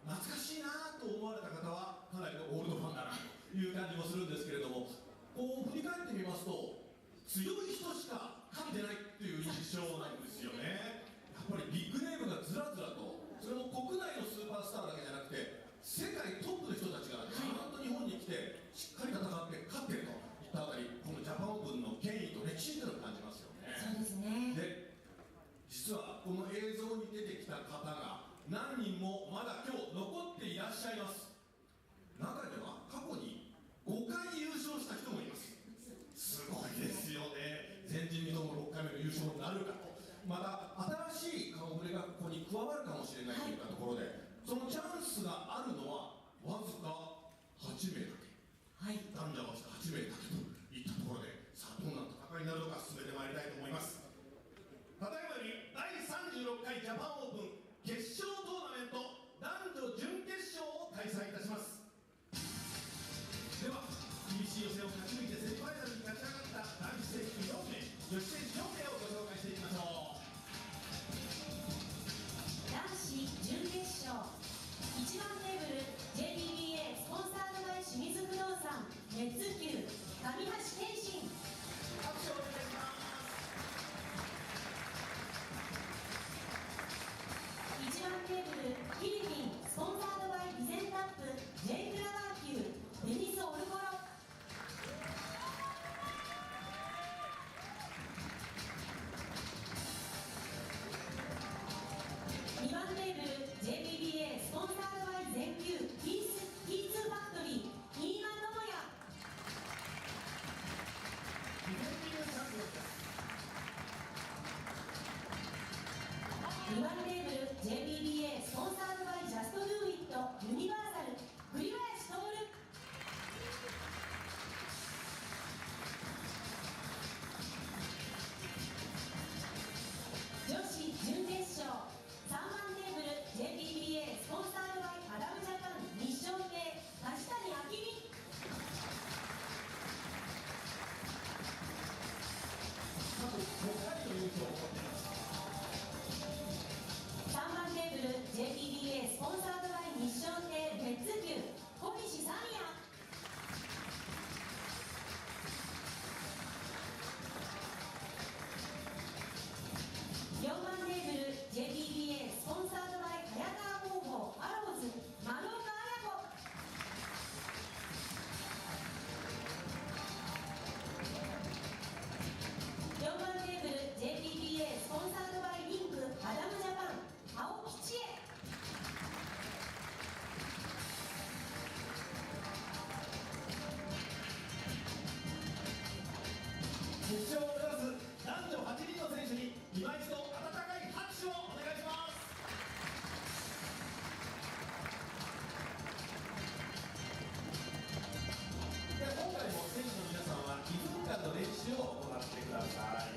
懐かしいなと思われた方はかなりのオールドファンだなという感じもするんですけれども、こう振り返ってみますと強い人しか勝ってないっていう印象なんですよね。やっぱりビッグネームがずらずらと、それも国内のスーパースターだけじゃなくて世界トップの人たちがちゃんと日本に来てしっかり戦って勝っているといったあたり、このジャパンオープンの権威と歴史というのを感じますよね。そうですね。で、実はこの映像に出てきた方が何人もまだ今日残っていらっしゃいます。中には過去に5回優勝した人もいます。すごいですよね。前人未到の6回目の優勝になるかと、また新しい顔ぶれがここに加わるかもしれないといったところで、そのチャンスがあるのはわずか8名だけ、男女合わせて8名だけといったところで、さあどんな戦いになるのか進めてまいりたいと思います。ただいまより第36回ジャパンオープン決勝トーナメント男女準決勝を開催いたします。では厳しい予選を勝ち抜いてセミファイナルに勝ち上がった男子選手4名、女子選手4名をご紹介していきましょう。男子準決勝1番テーブル JBBA スポンサードバイ清水不動産熱球上橋健信、拍手をお願いします。1番テーブルフィリピンスポンサードバイビゼンタップ J フラワー級ベニス・オルコロ、2番テーブル JBBA スポンサードバイ全球 T2 ファクトリー飯間智也、ディフェンディングチャンピオンです。2番テーブル JBBA スポンサードバイジャストドゥイットユニバーサル栗林徹、女子準決勝3番テーブル JBBA スポンサードバイアダムジャパン日照亭梶谷明美、過去5回の優勝を誇っています。3番テーブル JBBA スポンサードバイ日照亭別球小西三也、4番テーブル JBBA スポンサードバイ早川工房アローズ丸岡綾子、4番テーブル JBBA スポンサードバイリンクアダムジャパン青木千恵、決勝を目指す男女8人の選手に今一度温かい拍手をお願いします。では今回も選手の皆さんは2分間の練習を行ってください。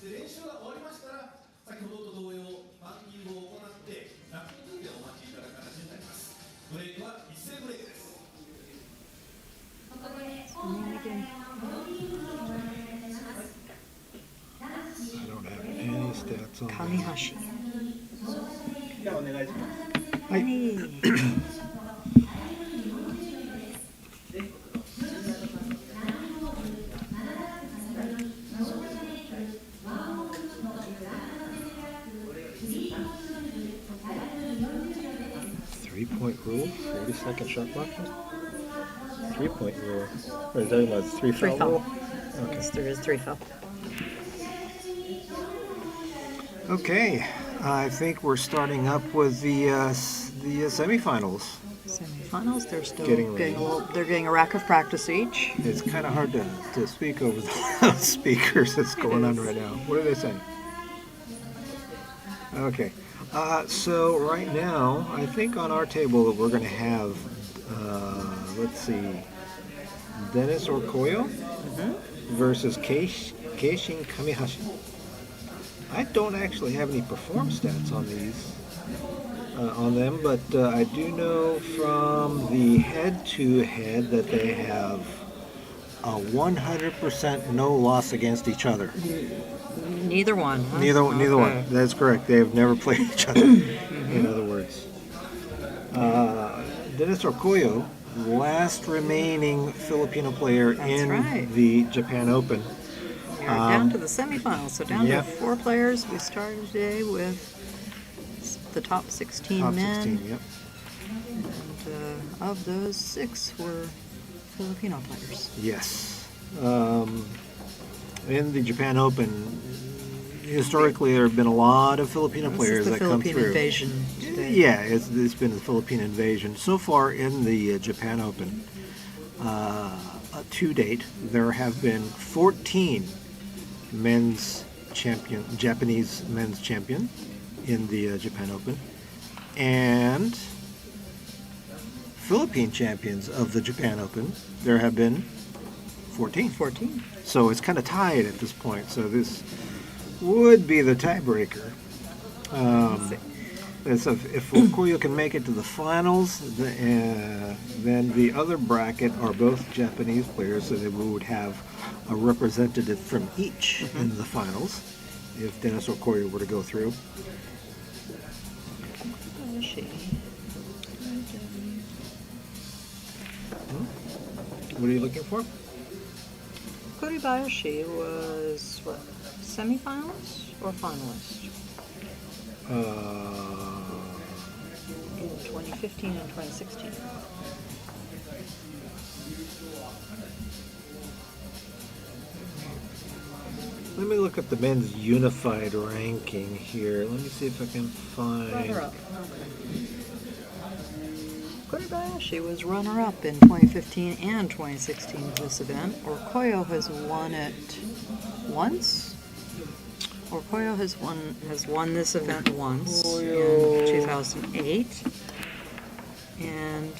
で練習が終わりましたら先ほどと同様バンキングを行ってラップについてお待ちいただく形になります。ブレイクは一斉ブレイクです。ここで今大会のモーニングをご覧いたします。 I don't have any stats on that. KAMIHASHI. じゃあお願いします。はい。 3-point rule, 40-second shot clock. 3-point rule. What is that about? 3 foul foul. rule? Yes, there is 3 foul. Okay, I think we're starting up with the semifinals. Semifinals. They're still Getting getting ready. they're getting a rack of practice each. It's kind of hard to speak over the speakers that's going on right now. What are they saying? Okay, so right now, I think on our table we're going to have, let's see, Dennis Orcollo versus Keishin KAMIHASHI. I don't actually have any perform stats on these, on them, but I do know from the head-to-head that they have a 100% no loss against each other. Neither one. Huh? Neither Okay. one. That's correct. They have never played each other. in other words. Dennis Orcollo, last remaining Filipino player That's in right. the Japan Open. We're down to the semifinals, so down yep. to 4 players. We started today with the top 16 Top men. 16, yep. And of those, 6 were Filipino players. Yes. In the Japan Open, historically there have been a lot of Filipino players that come Philippine through. invasion today. Yeah, it's been the Philippine invasion. So far in the Japan Open, to date, there have been 14 Japanese men's champion in the Japan Open, and Philippine champions of the Japan Open, there have been 14. 14. So it's kind of tied at this point. So this would be the tiebreaker. So if Orcollo can make it to the finals, then the other bracket are both Japanese players, so that we would have a representative from each in the finals if Dennis Orcollo were to go through. What are you looking for? Kuribayashi was, what, semifinals or finalist? In 2015 and 2016. Let me look at the men's unified ranking here. Let me see if I can find. Runner-up. Kuribayashi was runner-up in 2015 and 2016 of this event. Orcollo has won it once. Orcollo has won this event once in 2008, and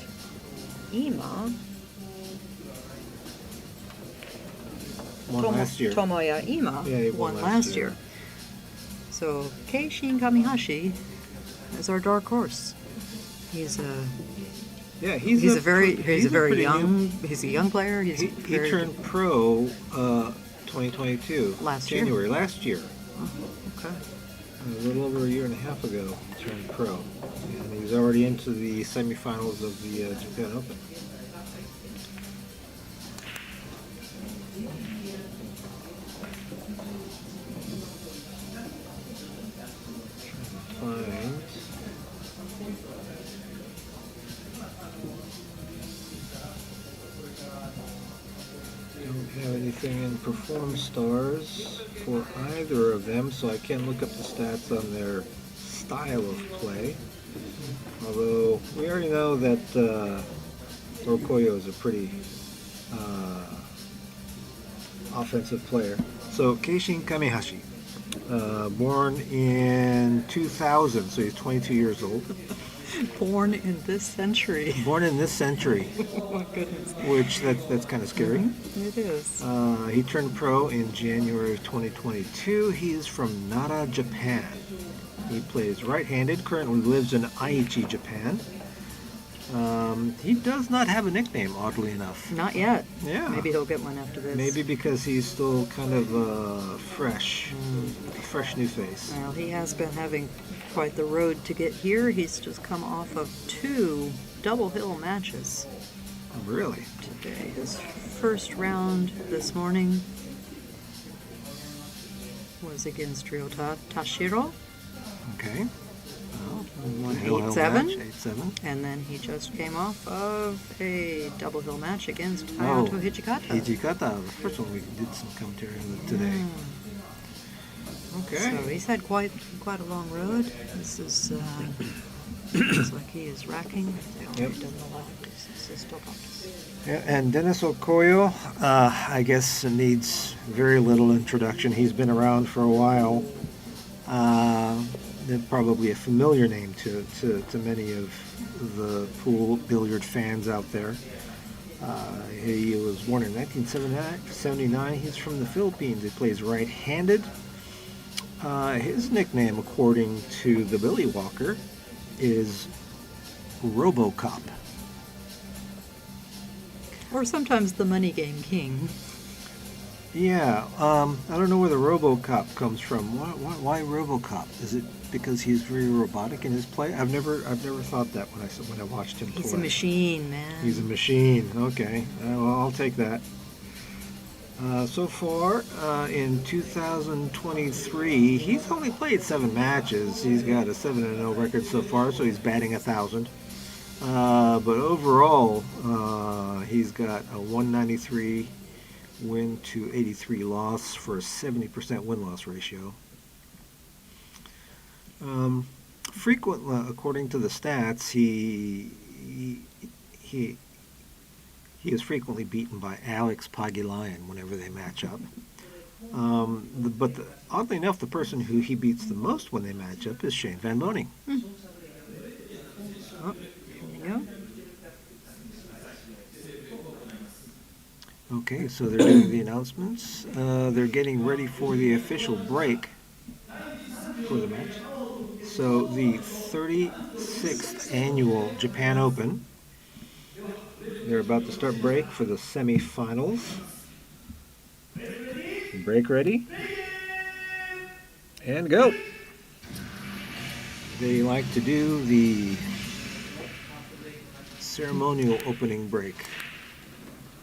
Ima Won last year. Tomoya Ima Yeah, he won last year. So Keishin KAMIHASHI is our dark horse. He's a He's a very pretty young young player. He turned pro 2022 January last year. Okay. A little over a year and a half ago, he turned pro, and he's already into the semifinals of the Japan Open. Don't have anything in Perform Stars for either of them, so I can't look up the stats on their style of play. Although we already know that Orcollo is a pretty offensive player. So Keishin KAMIHASHI, born in 2000, so he's 22 years old. Born in this century. Born in this century. Oh my goodness. Which that's kind of scary. It is. He turned pro in January of 2022. He is from Nara, Japan. He plays right-handed, currently lives in Aichi, Japan. He does not have a nickname, oddly enough. Not yet. Yeah. Maybe he'll get one after this. Maybe because he's still kind of fresh. A fresh new face. Well, he has been having quite the road to get here. He's just come off of 2 double hill matches. Really? Today. His first round this morning was against Ryota Tashiro. Okay. Won Hill 8-7. match, 8-7. And then he just came off of a double hill match against Hayato Hijikata. Hijikata, the first one we did some commentary on today. Okay. So he's had quite a long road. This is looks like he is racking. Yep. Done a lot. This is still practice. Yeah, and Dennis Orcollo, I guess, needs very little introduction. He's been around for a while. They're probably a familiar name to many of the pool billiard fans out there. He was born in 1979. He's from the Philippines. He plays right-handed. His nickname, according to the Billy Walker, is RoboCop. Or sometimes the Money Game King. Yeah, I don't know where the RoboCop comes from. Why RoboCop? Is it because he's very robotic in his play? I've never thought that when I watched him play. He's a machine, man. He's a machine. Okay, well, I'll take that. So far, in 2023, he's only played 7 matches. He's got a 7-0 record so far, so he's batting 1,000. But overall, he's got a 193 win to 83 loss for a 70% win-loss ratio. Frequently, according to the stats, he is frequently beaten by Alex Pagulayan whenever they match up. Oddly enough, the person who he beats the most when they match up is Shane Van Boening. Oh, there you go. Okay, so they're doing the announcements. They're getting ready for the official break for the match. So the 36th annual Japan Open. They're about to start break for the semifinals. Break ready. And go. They like to do the ceremonial opening break.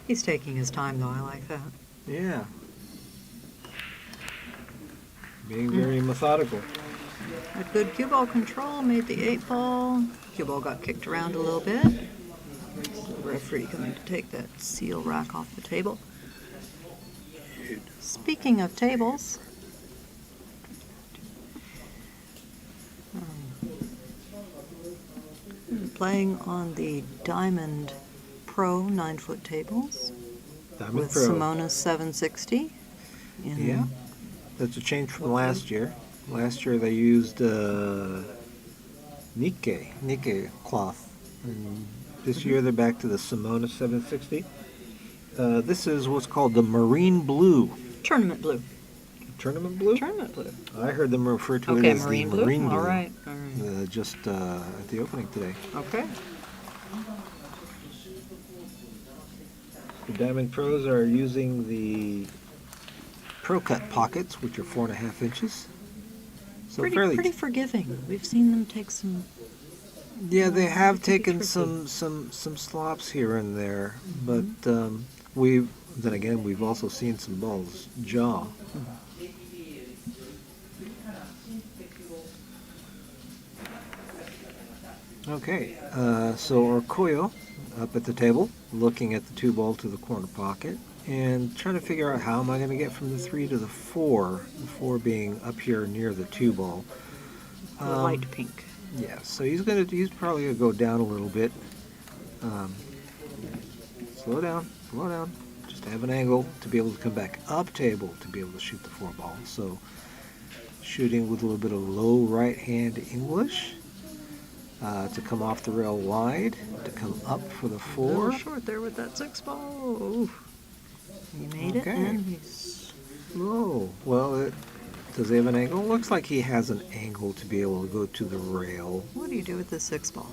He's taking his time, though. I like that. Yeah. Being very methodical. Had good cue ball control, made the 8-ball. Cue ball got kicked around a little bit. The referee coming to take that seal rack off the table. Speaking of tables, playing on the Diamond Pro 9-foot tables Diamond with Pro. Simona's 760. Yeah. That's a change from last year. Last year they used Nikkei cloth. And this year they're back to the Simona 760. This is what's called the Marine Blue. Tournament blue. Tournament Blue? Tournament blue. I heard them refer to Okay, it as Marine the Blue. Marine Blue. All right. All right. Just at the opening today. Okay. The Diamond Pros are using the Pro Cut pockets, which are 4.5 inches. So Pretty forgiving. We've seen them take some. Yeah, they have Pretty taken tricky. some slops here and there, but Mm-hmm. we've also seen some balls jaw. Okay, so Orcollo up at the table, looking at the 2-ball to the corner pocket, and trying to figure out how am I going to get from the 3 to the 4, the 4 being up here near the 2-ball. The light pink. Yeah, so he's probably gonna go down a little bit. Slow down. Just have an angle to be able to come back up table to be able to shoot the 4-ball. So shooting with a little bit of low right hand English to come off the rail wide, to come up for the A 4. little short there with that 6-ball. Ooh. He made it, Okay. and he's Oh, well, does he have an angle? Looks like he has an angle to be able to go to the rail. What do you do with the 6-ball?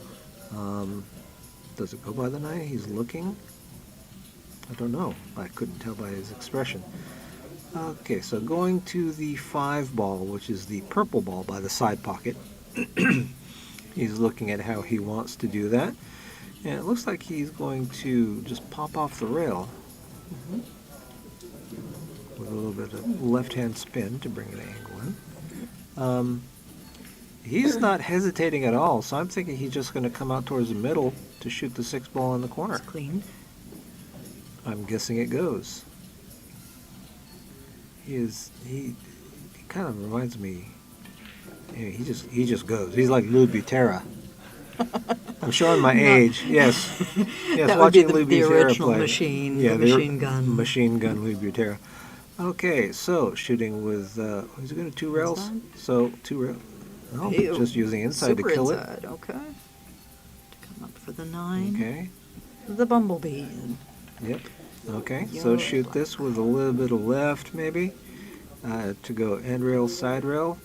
Does it go by the 9? He's looking. I don't know. I couldn't tell by his expression. Okay, so going to the 5-ball, which is the purple ball by the side pocket. He's looking at how he wants to do that. And it looks like he's going to just pop off the rail. With a little bit of left-hand spin to bring an angle in. He's not hesitating at all, so I'm thinking he's just going to come out towards the middle to shoot the 6-ball in the corner. It's clean. I'm guessing it goes. He kind of reminds me. Yeah, he just goes. He's like Lou Butera. I'm showing my age. Yes. Yes, That would be watching Lou the Butera original play. machine, Yeah, the machine gun. Machine gun Lou Butera. Okay, so shooting with he's going to 2 rails. Inside? So 2 rails. No, Ew. just using inside Super to kill inside. Okay. To come up for the 9. it. Okay. The bumblebee. Yep. Okay. So Yellow, shoot black. this with a little bit of left, maybe, to go end rail, side rail,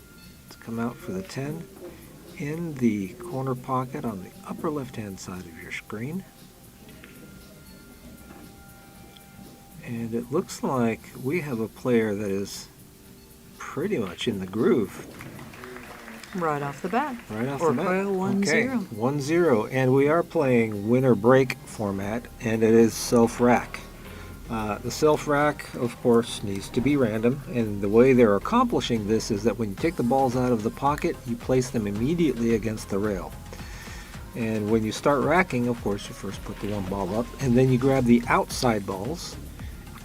to come out for the 10 in the corner pocket on the upper left-hand side of your screen. And it looks like we have a player that is pretty much in the groove. Right off the bat. Right off the bat. Orcollo 1-0. Okay, 1-0. And we are playing winner break format, and it is self-rack. The self-rack, of course, needs to be random, and the way they're accomplishing this is that when you take the balls out of the pocket, you place them immediately against the rail. And when you start racking, of course, you first put the one ball up, and then you grab the outside balls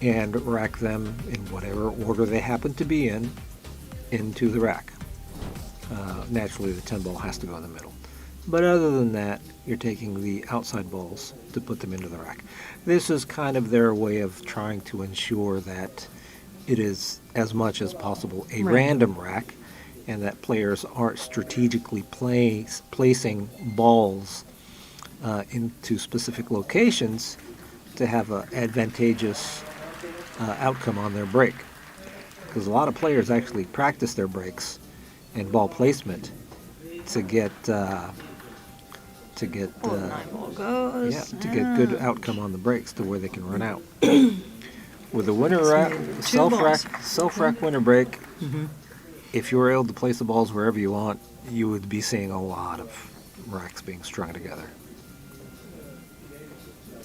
and rack them in whatever order they happen to be in into the rack. Naturally, the 10 ball has to go in the middle. But other than that, you're taking the outside balls to put them into the rack. This is kind of their way of trying to ensure that it is, as much as possible, a random rack, and that players aren't strategically placing balls into specific locations to have an advantageous outcome on their break. Because a lot of players actually practice their breaks and ball placement to get Nine ball goes. to get good outcome on the breaks to where they can run out. With the winner rack, Two balls. self-rack winner break, if you were able to place the balls wherever you want, you would be seeing a lot of racks being strung together.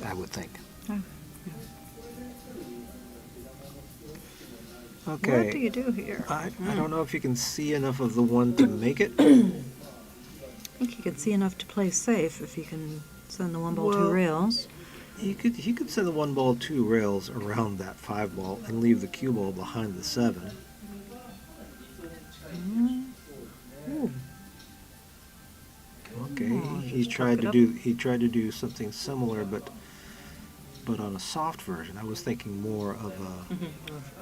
I would think. Oh, Okay. What do you do here? I don't know if you can see enough of the one to make it. I think you can see enough to play safe if you can send the one ball Well, two rails. You could send the one ball 2 rails around that 5 ball and leave the cue ball behind the 7. Ooh. Okay, Oh, he just tried tuck to it do something similar, but on a soft version. I was thinking more of A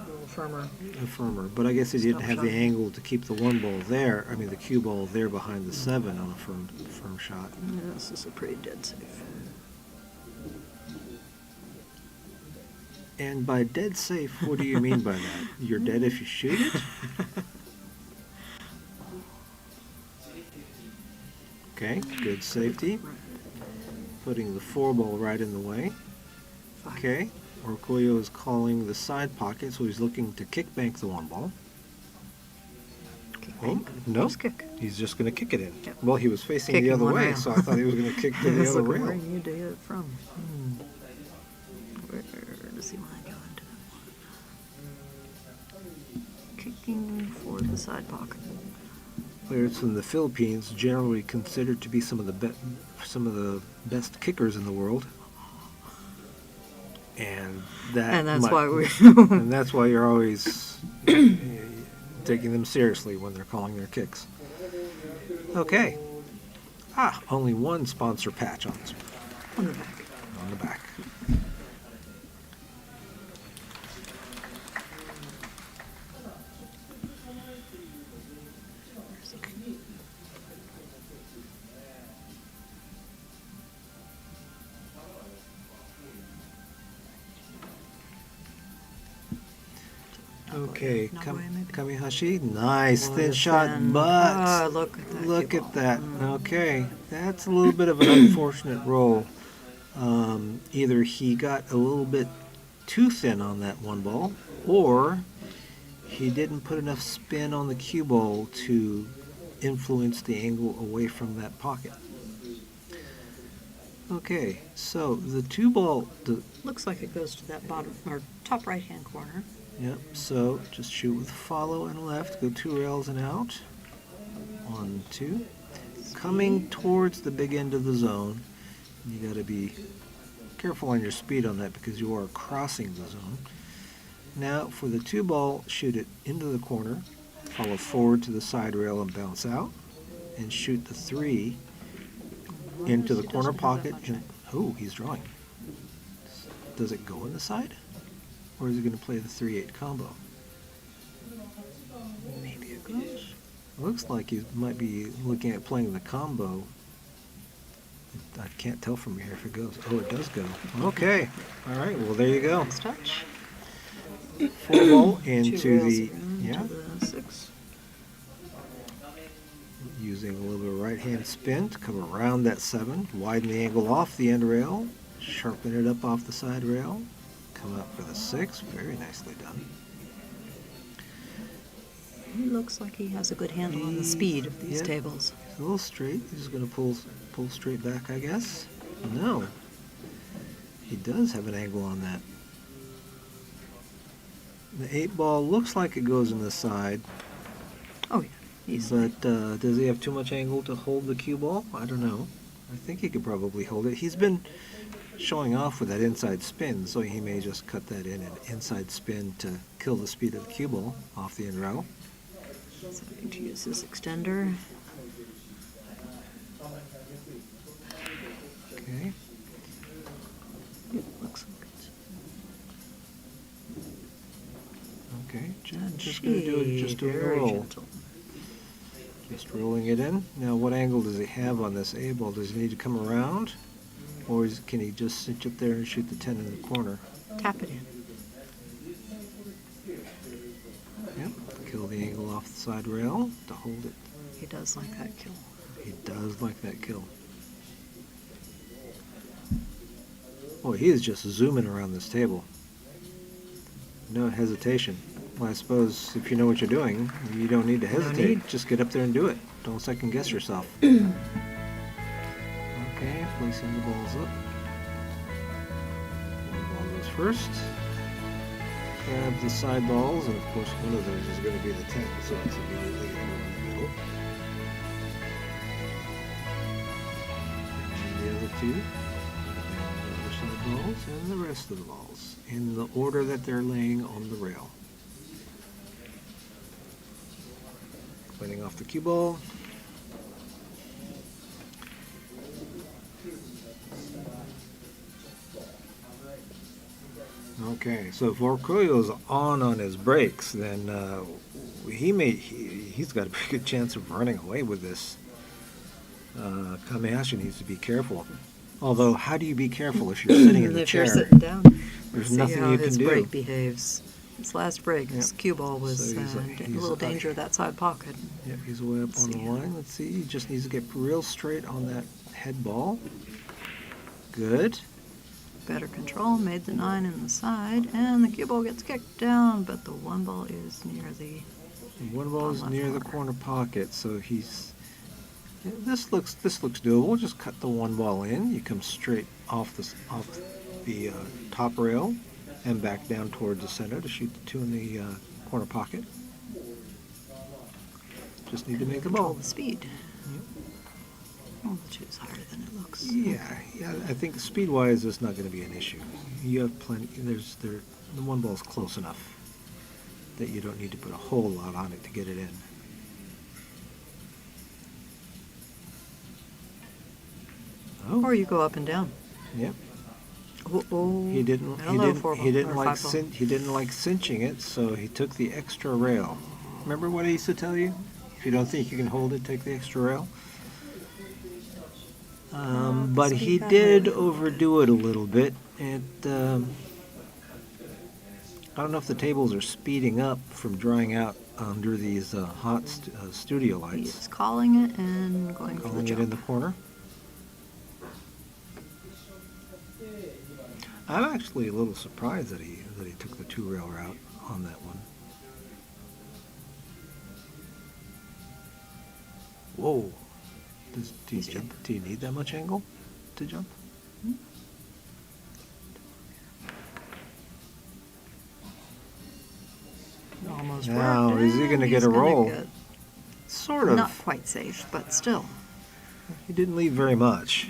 little firmer. a firmer, but I guess he didn't Stop have the shot. angle to keep the one ball there. I mean, the cue ball there behind the 7 on a firm shot. Yeah, this is a pretty dead safe. And by dead safe, what do you mean by that? You're dead if you shoot it? Okay, good safety. Putting the 4 ball right in the way. Fine. Okay, Orcollo is calling the side pocket, so he's looking to kick bank the 1 ball. Kick Oh, bank. no, Just kick. he's just going to kick it in. Yep. Well, he was facing Kicking the other one way, rail. so I thought he was going to kick to the Let's other look where rail. you did it from. Where does he want to go into that one? Kicking for the side pocket. Players from the Philippines, generally considered to be some of the best kickers in the world, and And that's why we. and that's why you're always taking them seriously when they're calling their kicks. Okay. Only one sponsor patch on this one. On the back. On the back. Okay, Another way, maybe. Kamihashi, nice What thin a shot, thin- but look at that. look cue at ball. that. Okay, that's a little bit of an unfortunate roll. Either he got a little bit too thin on that 1 ball, or he didn't put enough spin on the cue ball to influence the angle away from that pocket. Okay, so the 2 ball, Looks like it goes to that bottom or top right hand corner. yep, so just shoot with follow and left, go 2 rails and out. 1, 2. Coming towards the big end of the zone. You got to be careful on your speed on that because you are crossing the zone. Now for the 2 ball, shoot it into the corner, follow forward to the side rail and bounce out, and shoot the 3 into the He corner doesn't have that pocket. much And, oh, he's drawing. Does it go in the side? Or is he going to play the 3-8 combo? Maybe it goes. Looks like he might be looking at playing the combo. I can't tell from here if it goes. Oh, it does go. Okay. All right. Well, there you go. Nice touch. 4 ball 2 into rails the around to the 6. using a little bit of right hand spin to come around that 7, widen the angle off the end rail, sharpen it up off the side rail, come up for the 6. Very nicely done. He looks like he has a good handle on the speed of these Yeah. tables. It's a little straight. He's just going to pull straight back, I guess. No. He does have an angle on that. The 8-ball looks like it goes in the side. Oh, yeah. Easily. But does he have too much angle to hold the cue ball? I don't know. I think he could probably hold it. He's been showing off with that inside spin, so he may just cut that in an inside spin to kill the speed of the cue ball off the end rail. So I need to use his extender. Okay. Looks like it's Okay. Just touchy, going to do it. Just doing a very roll. gentle. Just rolling it in. Now, what angle does he have on this A ball? Does he need to come around? Or can he just cinch up there and shoot the 10 in the corner? Tap it in. Yep. Kill the angle off the side rail to hold it. He does like that kill. He does like that kill. Boy, he is just zooming around this table. No hesitation. Well, I suppose if you know what you're doing, you don't need to hesitate. need. Just get up there and do it. Don't second guess yourself. Okay, placing the balls up. One ball goes first. Grab the side balls, and of course one of those is going to be the 10, so it's immediately in the middle. And the other two. The other side balls and the rest of the balls in the order that they're laying on the rail. Cleaning off the cue ball. Okay, so if Orcollo's on his brakes, then he's got a pretty good chance of running away with this. KAMIHASHI needs to be careful. Although, how do you be careful if you're sitting in the If chair? you're sitting down, There's see nothing how you his can do. brake behaves. His last break, his Yep. cue ball was So he's in a little danger of that side pocket. Yep, he's way up on the see. line. Let's see, he just needs to get real straight on that head ball. Good. Better control, made the 9 in the side, and the cue ball gets kicked down, but the 1 ball is near the... One ball is left near the corner. corner pocket, so he's. Yeah, this looks doable. Just cut the 1 ball in. You come straight off the top rail, and back down towards the center to shoot the 2 in the corner pocket. Just need to make the Control ball. the speed. Oh, the 2 is higher than it looks. Yeah, I think speed-wise, it's not going to be an issue. You have plenty. The 1 ball's close enough that you don't need to put a whole lot on it to get it in. Oh, Or you go up and down. yep. Oh, He didn't. I don't know, 4 ball He didn't or like 5 ball. he didn't like cinching it, so he took the extra rail. Remember what I used to tell you? If you don't think you can hold it, take the extra rail. But he speed did back. overdo it a little bit. I don't know if the tables are speeding up from drying out under these hot studio lights. He's calling it and going for the Calling it jump. in the corner. I'm actually a little surprised that he took the 2 rail route on that one. Whoa! He's jumping. Do you need that much angle to jump? Almost Now, worked. is he gonna and get he's a gonna roll? get- Sort of. Not quite safe, but still. He didn't leave very much.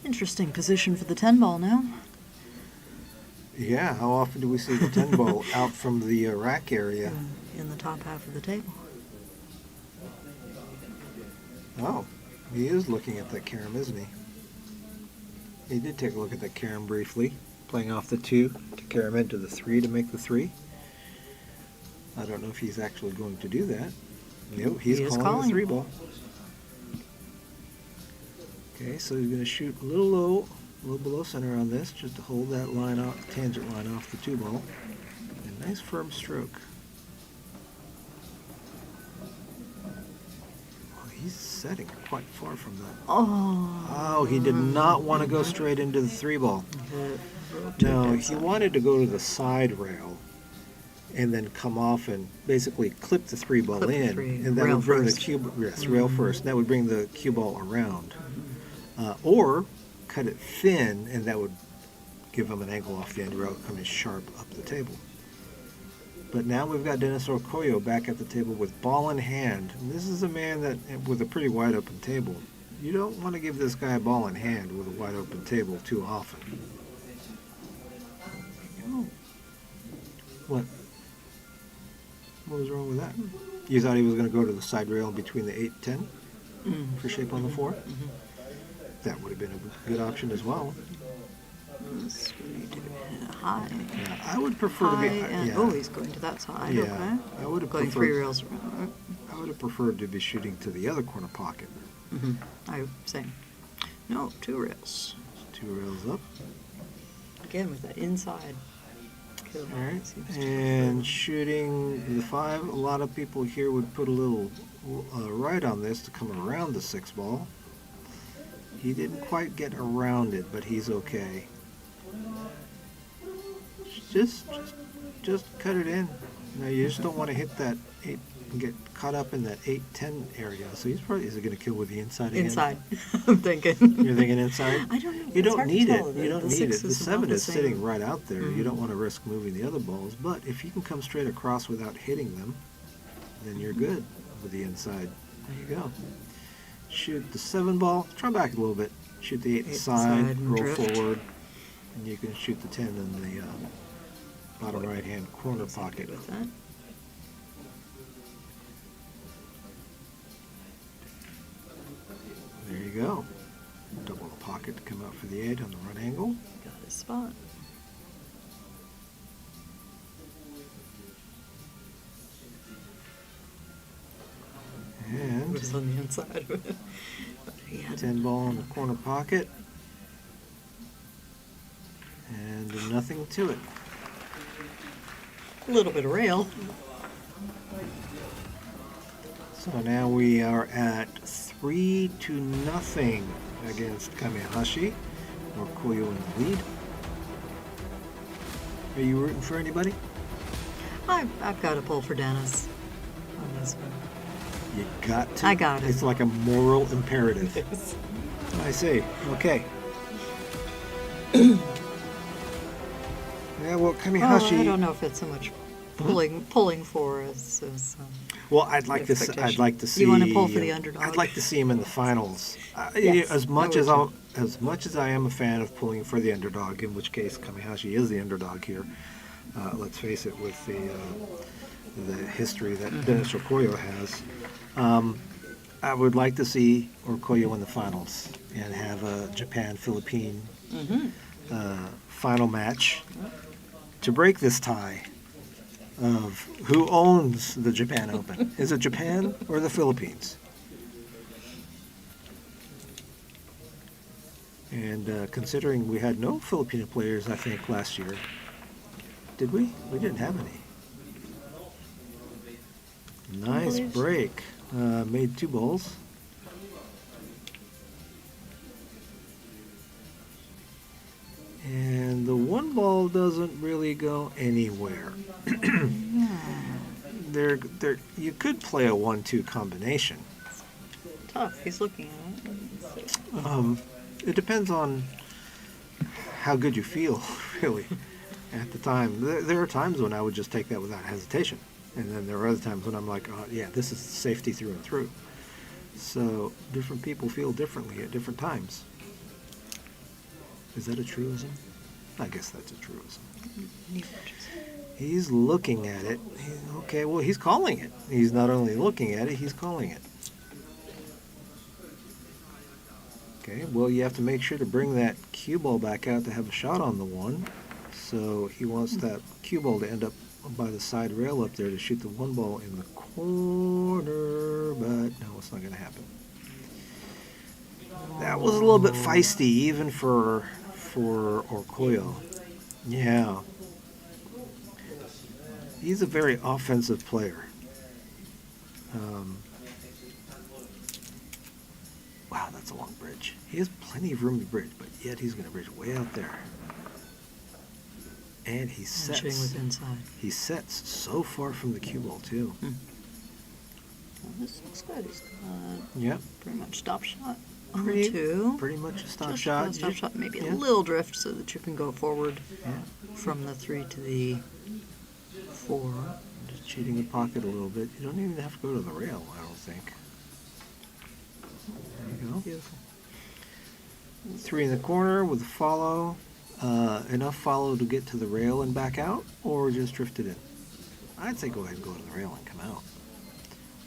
Interesting position for the 10 ball now. Yeah, how often do we see the 10 ball out from the rack area? In the top half of the table. Oh, he is looking at that carom, isn't he? He did take a look at that carom briefly, playing off the 2 to carom into the 3 to make the 3. I don't know if he's actually going to do that. Nope, he's He is calling the calling. 3 ball. Okay, so he's going to shoot a little low, a little below center on this, just to hold that line off, tangent line off the 2 ball. A nice firm stroke. Oh, he's setting quite far from that. Oh, he did not want to go straight into the 3 ball. No, he wanted to go to the side rail and then come off and basically clip the 3-ball Clip the in, three, and that rail would bring first. the cue rail first. And that would bring the cue ball around, or cut it thin, and that would give them an angle off the end rail coming sharp up the table. But now we've got Dennis Orcollo back at the table with ball in hand. And this is a man that, with a pretty wide open table, you don't want to give this guy a ball in hand with a wide open table too often. What? What was wrong with that? You thought he was going to go to the side rail between the 8-10 for shape on the 4? That would have been a good option as well. So we do high. Yeah, I would prefer High to be. and, Yeah, oh, he's going to that side. yeah. Okay. I would have Going preferred. 3 rails around. I would have preferred to be shooting to the other corner pocket. Same. No, 2 rails. 2 rails up. Again with that inside kill. All right, Seems to and shooting the 5. A lot of people here would put a little right on this to come around the 6-ball. He didn't quite get around it, but he's okay. Just cut it in. Now you just don't want to hit that 8 and get caught up in that 8-10 area. So he's probably, is it going to kill with the inside again? Inside, I'm thinking. You're thinking inside? I don't know. You It's don't hard to need it. tell. You don't The need it. 6 The is 7 about the is sitting same. right out there. You don't want to risk moving the other balls. But if you can come straight across without hitting them, then you're good with the inside. There you go. Shoot the 7-ball. Try back a little bit. Shoot the 8 8 side. side and Roll drift. forward. And you can shoot the 10 in the bottom right-hand corner pocket. With that. There you go. Double the pocket to come out for the 8 on the run angle. Got his spot. And It was on the inside. But he had 10 ball in the corner pocket. And nothing to it. a little bit of rail. So now we are at 3-0 against KAMIHASHI. Orcollo in the lead. Are you rooting for anybody? I've got to pull for Dennis on this one. You got to. I got it. It's like a moral imperative. I see. Okay. Yeah, well, Oh, KAMIHASHI. I don't know if it's so much pulling for as Well, I'd like to. I'd like to see. You want to pull for the underdog? I'd like to see him in the finals. Yes, as much I as would I am a fan of pulling for the underdog, in which case KAMIHASHI is the underdog here. Let's face it, with the history that Dennis Orcollo has, I would like to see Orcollo in the finals and have a Japan-Philippine final match to break this tie of who owns the Japan Open. Is it Japan or the Philippines? And considering we had no Filipino players, I think, last year, did we? We didn't have any. Nice break. Made 2 balls. And the 1 ball doesn't really go anywhere. You could play a 1-2 combination. tough. He's looking at it. It depends on how good you feel, really, at the time. There are times when I would just take that without hesitation. And then there are other times when I'm like, oh, yeah, this is safety through and through. So different people feel differently at different times. Is that a truism? I guess that's a truism. He's looking at it. Okay, well, he's calling it. He's not only looking at it, he's calling it. Okay, well, you have to make sure to bring that cue ball back out to have a shot on the 1. So he wants that cue ball to end up by the side rail up there to shoot the 1 ball in the corner, but no, it's not going to happen. That was a little bit feisty, even for Orcollo. Yeah. He's a very offensive player. Wow, that's a long bridge. He has plenty of room to bridge, but yet he's going to bridge way out there. And he shooting sets. with inside. He sets so far from the cue ball too. Well, this looks good. He's got Yep. pretty much stop shot on Pretty- the two. Pretty much a stop Just shot. a stop shot, maybe Yeah. a little drift so that you can go forward Yeah. from the 3 to the 4. Just cheating the pocket a little bit. You don't even have to go to the rail, I don't think. There you go. Beautiful. 3 in the corner with a follow. Enough follow to get to the rail and back out, or just drift it in? I'd say go ahead and go to the rail and come out.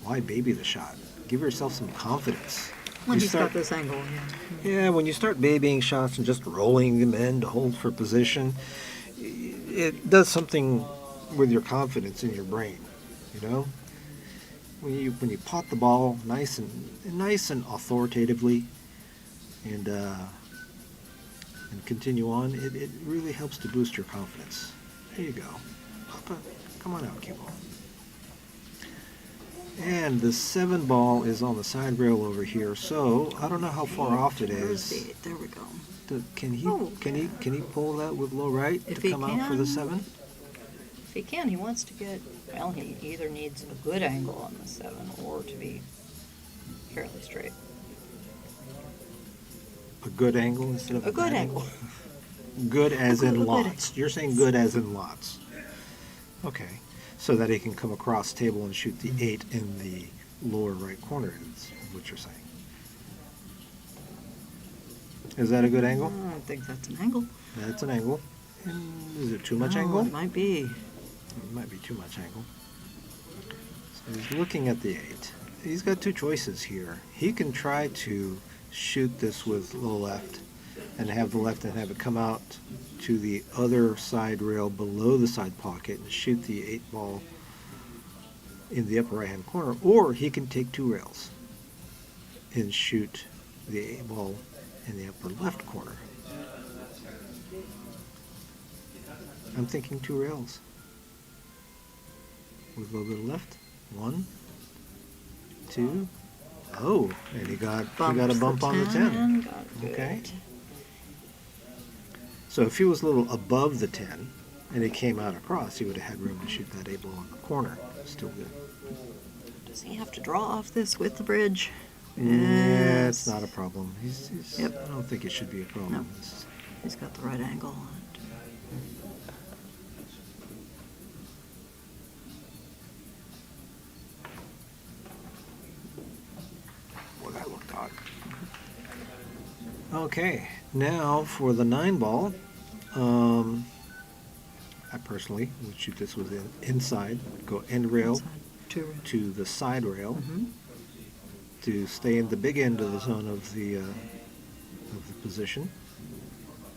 Why baby the shot? Give yourself some confidence. Well, You he's start- got this angle, yeah. Yeah, when you start babying shots and just rolling them in to hold for position, it does something with your confidence in your brain. You know, when you pot the ball nice and authoritatively, and continue on, it really helps to boost your confidence. There you go. Come on out, cue ball. And the 7 ball is on the side rail over here, so I don't know how far off it Where's is. the 8? There we go. Can he Oh. can he pull that with low right If to he come out for the can. 7? If he can, he wants to get, well, he either needs a good angle on the 7 or to be fairly straight. A good angle instead of A good bad angle. Good as A in good lots. You're saying good as in lots. Okay. So that he can come across table and shoot the 8 in the lower right corner is what you're saying. Is that a good angle? I think that's an angle. That's an angle. And is it too much Oh, angle? It might be. It might be too much angle. So he's looking at the 8. He's got 2 choices here. He can try to shoot this with low left and have the left and have it come out to the other side rail below the side pocket and shoot the 8 ball in the upper right hand corner, or he can take 2 rails and shoot the 8 ball in the upper left corner. I'm thinking 2 rails with a little bit of left. 1, 2. Oh, and he got a bump on the 10. Got it. Okay. So if he was a little above the 10 and it came out across, he would have had room to shoot that 8 ball in the corner. Still good. Does he have to draw off this with the bridge? Yeah, it's Yes. not a problem. He's Yep. I don't think it should be a problem. No. He's got the right angle. Boy, that looked odd. Okay, now for the 9 ball. I personally would shoot this with inside, go end rail Inside. 2 rails. to the side rail Mhm. to stay in the big end of the zone of the position.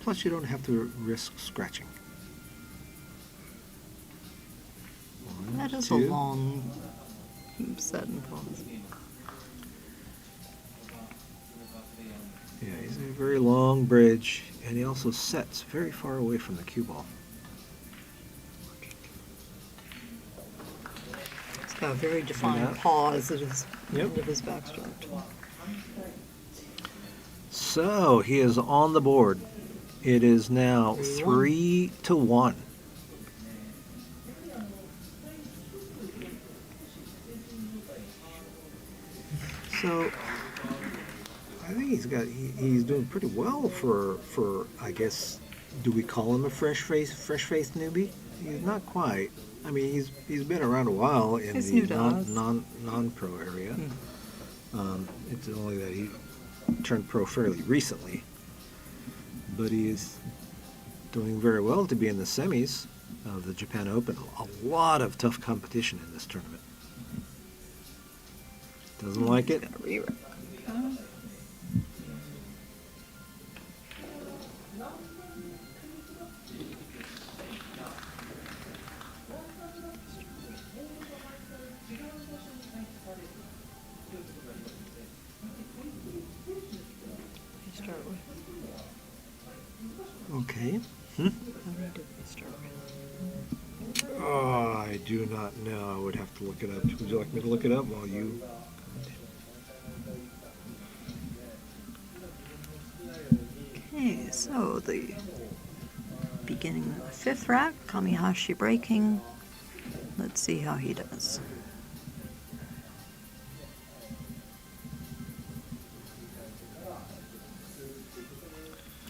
Plus, you don't have to risk scratching. 1, That is 2. a long set and pause. Yeah, he's a very long bridge, and he also sets very far away from the cue ball. He's got a very defined Yeah. pause at his Yep. end of his backstroke. So he is on the board. It is now 3-1. 3-1. So I think he's doing pretty well for I guess, do we call him a fresh-faced newbie? He's not quite. I mean, he's been around a while in He's the new to us. non-pro area. It's only that he turned pro fairly recently, but he is doing very well to be in the semis of the Japan Open. A lot of tough competition in this tournament. Doesn't like it. He's got a rewrite. Start with. Okay. How many did we start with? Oh, I do not know. I would have to look it up. Would you like me to look it up while you? Okay, so the beginning of the 5th rack, Kamihashi breaking. Let's see how he does.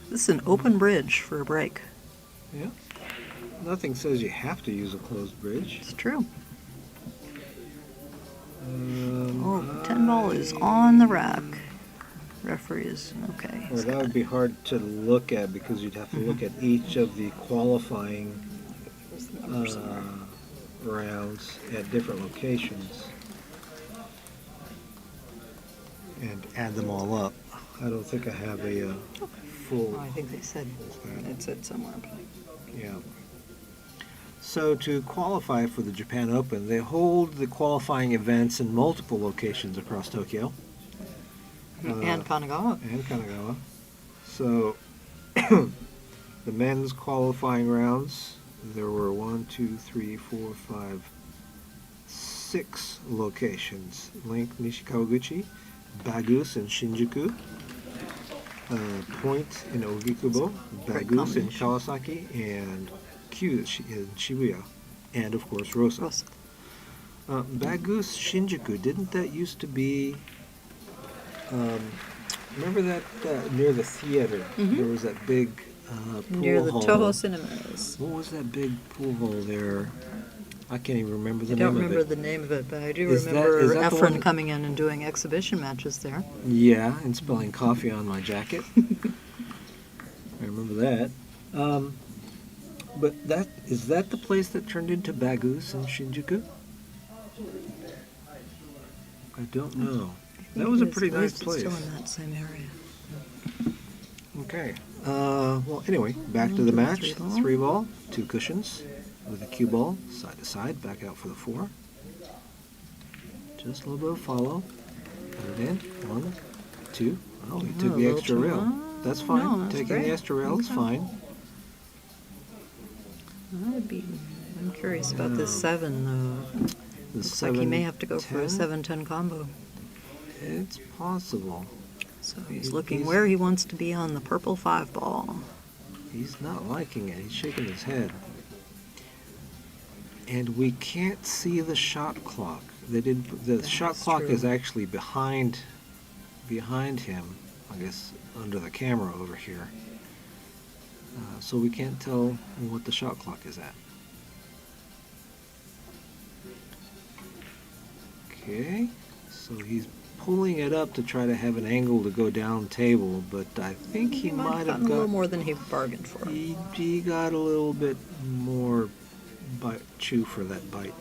This is an open bridge for a break. Yeah. Nothing says you have to use a closed bridge. It's true. 10 ball is on the rack. Referee is okay. Well, that would be hard to look at because you'd have to look at each of the qualifying rounds at different locations and add them all up. I don't think I have a full. Oh, I think they said it said somewhere. Yeah. So to qualify for the Japan Open, they hold the qualifying events in multiple locations across Tokyo. And Kanagawa. And Kanagawa. So the men's qualifying rounds, there were 6 locations. Link Nishikawaguchi, Bagus in Shinjuku, Point in Ogikubo, Bagus in Kawasaki, and Q in Shibuya, and of course Rosa. Bagus Shinjuku, didn't that used to be, remember that near the theater, there was that big pool Near the hall. Toho Cinemas. What was that big pool hall there? I can't even remember the I name don't of remember it. the name of it, but I do Is that- remember is that the Efren one- coming in and doing exhibition matches there. Yeah, and spilling coffee on my jacket. I remember that. But is that the place that turned into Bagus in Shinjuku? I don't know. That was a pretty nice place. Still in that same area. Okay. Well, anyway, back to the match. 3 ball, 2 cushions with a cue ball, side to side, back out for the 4. Just a little bit of follow. Put it in. 1, 2. Oh, he took the extra rail. That's fine. No, that's Taking great. the extra rail is Okay. fine. I'm curious about this 7 though. The Looks like he may have to go for a 7-10. 7-10 combo. It's possible. So he's looking where he wants to be on the purple 5 ball. He's not liking it. He's shaking his head. And we can't see the shot clock. They didn't. The shot clock true. is actually behind him. I guess under the camera over here. So we can't tell what the shot clock is at. Okay. So he's pulling it up to try to have an angle to go down table, but I think he might have gotten a got little more than he bargained for. He got a little bit more chew for that bite.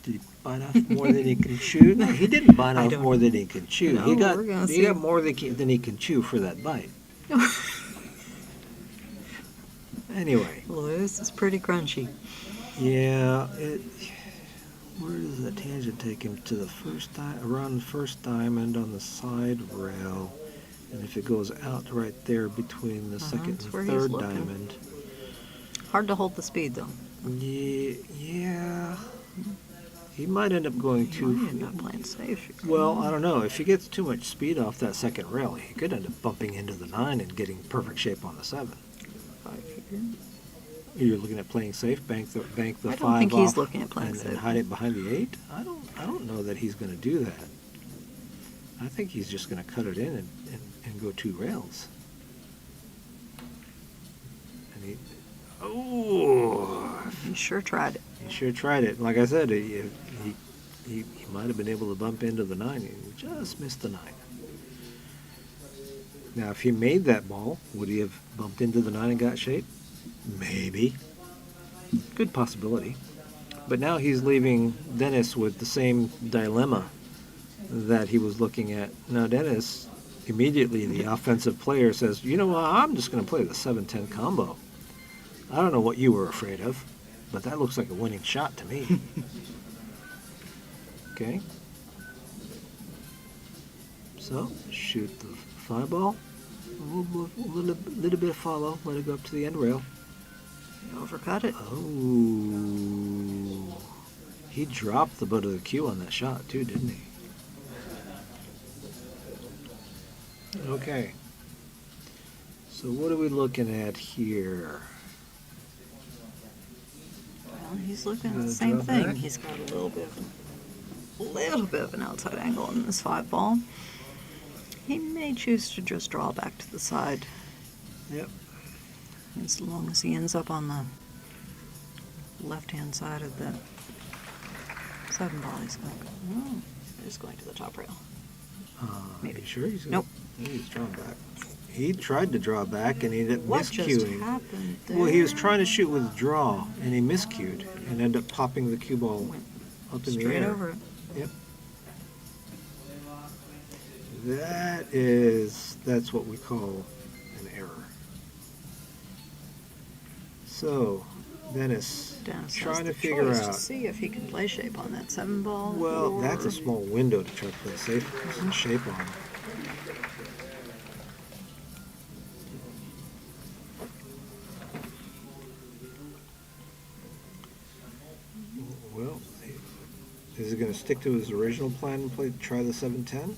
Did he bite off more than he can chew? No, he didn't bite I off don't more than he can chew. No, he got we're gonna he see. got more than he can chew for that bite. Anyway, Well, this is pretty crunchy. yeah. Where does the tangent take him? To the around the first diamond on the side rail, and if it goes out right there between the second that's and where he's third looking. diamond. Hard to hold the speed though. Yeah. He might end up going He too. might end up playing safe. Well, I don't know. If he gets too much speed off that second rail, he could end up bumping into the 9 and getting perfect shape on the 7. 5 figure. You're looking at playing safe, bank the 5 I don't think he's off looking at playing and safe. hide it behind the 8. I don't know that he's going to do that. I think he's just going to cut it in and go 2 rails. And He sure tried it. he sure tried it. Like I said, he might have been able to bump into the 9. He just missed the 9. Now, if he made that ball, would he have bumped into the 9 and got shape? Maybe. Good possibility. But now he's leaving Dennis with the same dilemma that he was looking at. Now, Dennis, immediately the offensive player says, you know what, I'm just going to play the 7-10 combo. I don't know what you were afraid of, but that looks like a winning shot to me. Okay. So, shoot the 5 ball. A little bit of follow. Let it go up to the end rail. Overcut it. Oh. He dropped the butt of the cue on that shot too, didn't he? Okay. So what are we looking at here? Well, he's looking at Gonna the same drop thing. back? He's got a little bit of an outside angle in this 5-ball. He may choose to just draw back to the side. Yep. As long as he ends up on the left-hand side of the 7-ball, he's going. Oh, he's going to the top rail. Maybe. You sure he's Nope. He's drawing back. He tried to draw back and he ended up What just miscuing. happened there? Well, he was trying to shoot with draw and he miscued and ended up popping the cue ball Went up in the straight air. over it. Yep. That's what we call an error. So, Dennis trying to figure out. See if he can play shape on that 7-ball. Well, or... that's a small window to try to play safe and shape on. Well, is he going to stick to his original plan and try the 7-10?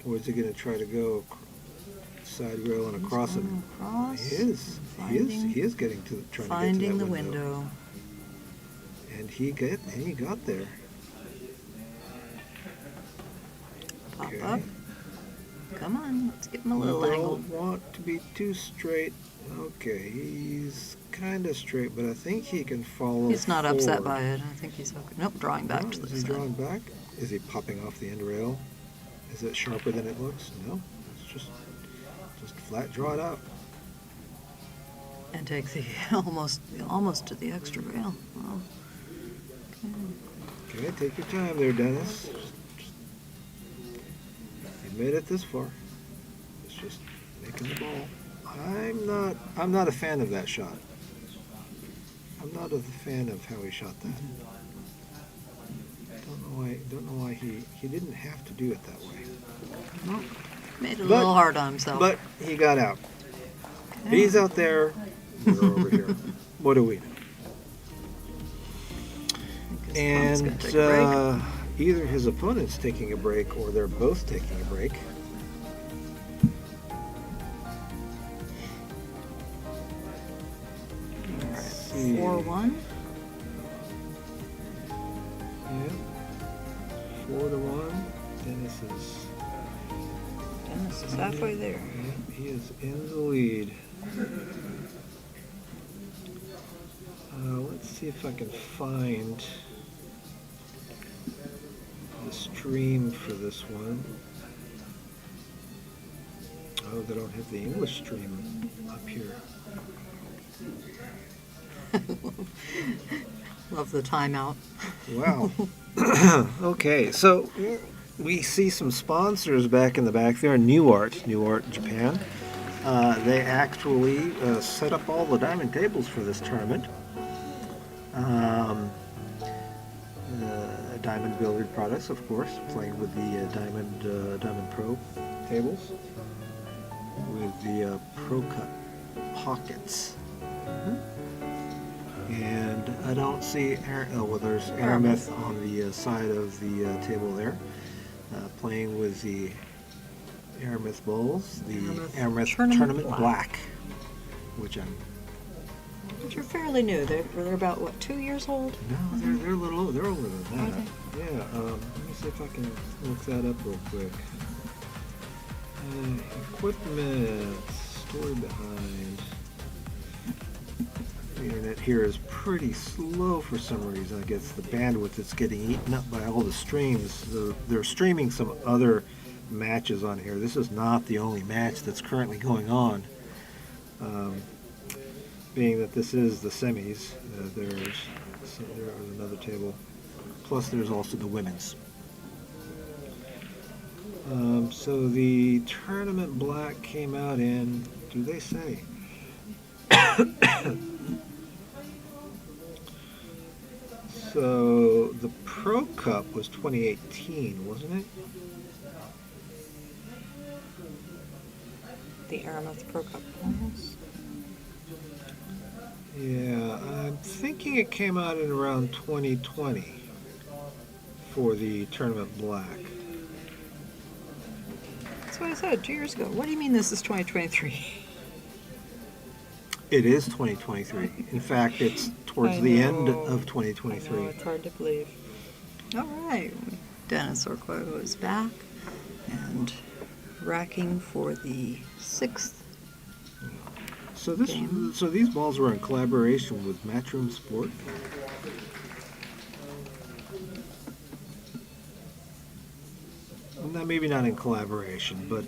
Or is he going to try to go side rail and across it? He is getting to trying to get to that Finding the window. And he got there. Pop Okay. up. Come on, let's give him a We little angle. don't want to be too straight. Okay, he's kind of straight, but I think he can follow. He's not upset forward. by it. I think he's okay. Nope, drawing back No, to the is he side. drawing back? Is he popping off the end rail? Is it sharper than it looks? No, it's just flat draw it out. And take the almost to the extra rail. Wow. Okay, take your time there, Dennis. You made it this far. It's just making the ball. I'm not a fan of that shot. I'm not a fan of how he shot that. Don't know why he didn't have to do it that way. Well, made it a little hard on himself. But he got out. Okay. He's out there. We're over here. What do we know? His opponent's gonna And take a break. either his opponent's taking a break or they're both taking a break. Let's see. 4-1. Yeah. 4-1. Dennis is halfway there. Yeah, he is in the lead. Let's see if I can find the stream for this one. Oh, they don't have the English stream up here. Love the timeout. Wow. Okay, so we see some sponsors back in the back there. New Art Japan. They actually set up all the diamond tables for this tournament. Diamond Billiard products, of course, playing with the Diamond Pro tables, with the Pro Cut pockets. And I don't see, well, there's Aramith on the side of the table there, playing with the Aramith bowls, the Aramith Tournament Black, which But you're fairly new. They're about, what, 2 years old? no, they're a little, they're older than that. Yeah, let me see if I can look that up real quick. Equipment, story behind. The internet here is pretty slow for some reason. I guess the bandwidth is getting eaten up by all the streams. They're streaming some other matches on here. This is not the only match that's currently going on. Being that this is the semis, there's another table. Plus there's also the women's. So the Tournament Black came out in, do they say? So the Pro Cup was 2018, wasn't it? The Aramith Pro Cup. Yes. Yeah, I'm thinking thinking it came out in around 2020 for the tournament black. That's what I said 2 years ago. What do you mean this is 2023? It is 2023. In fact, it's towards I the end know. of 2023. I know, it's hard to believe. All right. Dennis Orcollo is back and racking for the 6th. So Game. so these balls were in collaboration with Matchroom Sport. Well, maybe not in collaboration, but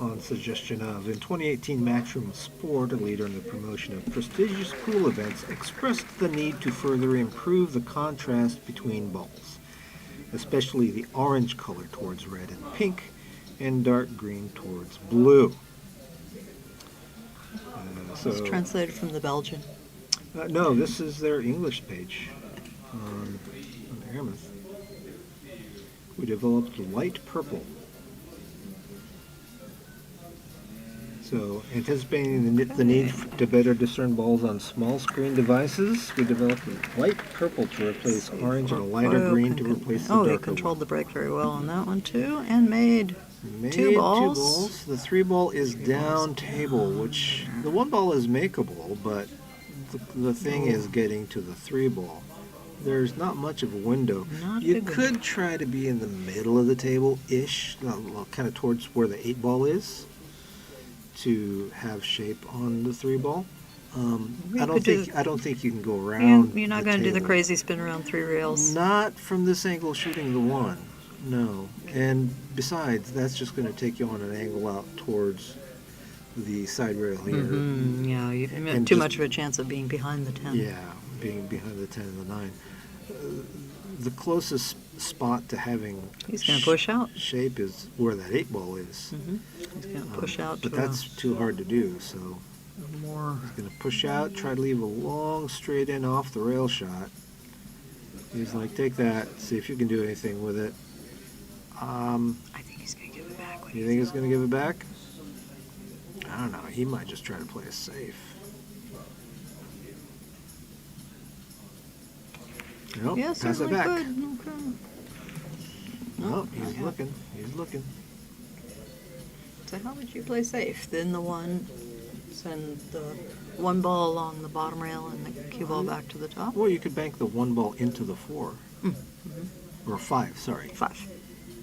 on suggestion of. In 2018, Matchroom Sport, a leader in the promotion of prestigious pool events, expressed the need to further improve the contrast between balls, especially the orange color towards red and pink, and dark green towards blue. It's translated from the Belgian. No, this is their English page on Aramith. We developed light purple. So, anticipating the need to better discern balls on small screen devices, we developed light purple to replace orange and a lighter green to replace the darker he controlled the break very well on that one too, and made Made two balls. The 3-ball is down table, which the 1-ball is makeable, but the thing is getting to the 3-ball. There's not much of a window. You could try to be in the middle of the table-ish, kind of towards where the 8-ball is, to have shape on the 3-ball. I don't think you can go around. And you're not the going to do the table. crazy spin around 3 rails. Not from this angle shooting the 1. No. And besides, that's just going to take you on an angle out towards the side rail here. Yeah, you have And too just- much of a chance of being behind the 10. Yeah, being behind the 10 and the 9. The closest spot to having He's going to push out. shape is where that 8-ball is. He's going to push out But to that's too hard to do, so a more. he's going to push out, try to leave a long straight in off the rail shot. He's like, take that, see if you can do anything with it. I think he's going to give it back. You think he's going to give it back? I don't know. He might just try to play it safe. Nope, Yes, pass it certainly back. could. Okay. No, he's looking. He's looking. So how would you play safe? Then the one, send the 1 ball along the bottom rail and the cue ball back to the top? Well, you could bank the 1 ball into the 4. Or 5, sorry. 5.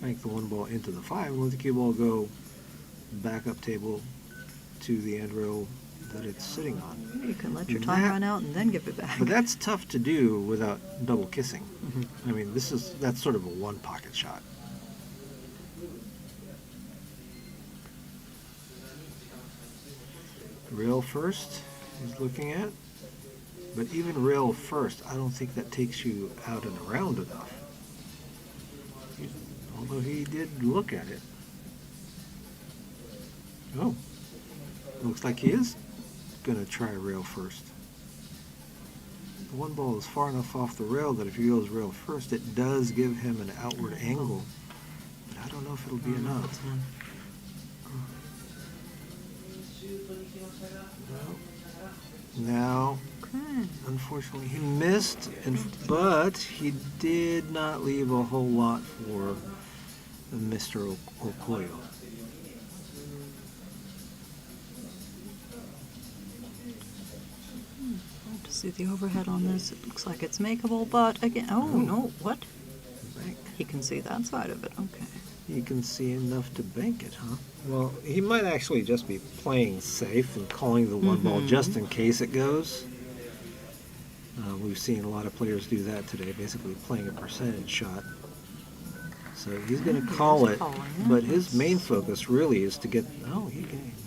Bank the 1 ball into the 5 and let the cue ball go back up table to the end rail that it's sitting on. You can let your time run out and then give it back. But that's tough to do without double kissing. I mean, that's sort of a 1-pocket shot. Rail first, he's looking at. But even rail first, I don't think that takes you out and around enough. Although he did look at it. Oh, looks like he is going to try rail first. The 1 ball is far enough off the rail that if he goes rail first, it does give him an outward angle. But I don't know if it'll be enough. Now, unfortunately, he missed, but he did not leave a whole lot for Mr. Orcollo. To see the overhead on this, it looks like it's makeable, but again, no, what? Bank. He can see that side of it, okay. You can see enough to bank it, huh? Well, he might actually just be playing safe and calling the 1 ball just in case it goes. We've seen a lot of players do that today, basically playing a percentage shot. So he's going to call it, but his main focus really is to get.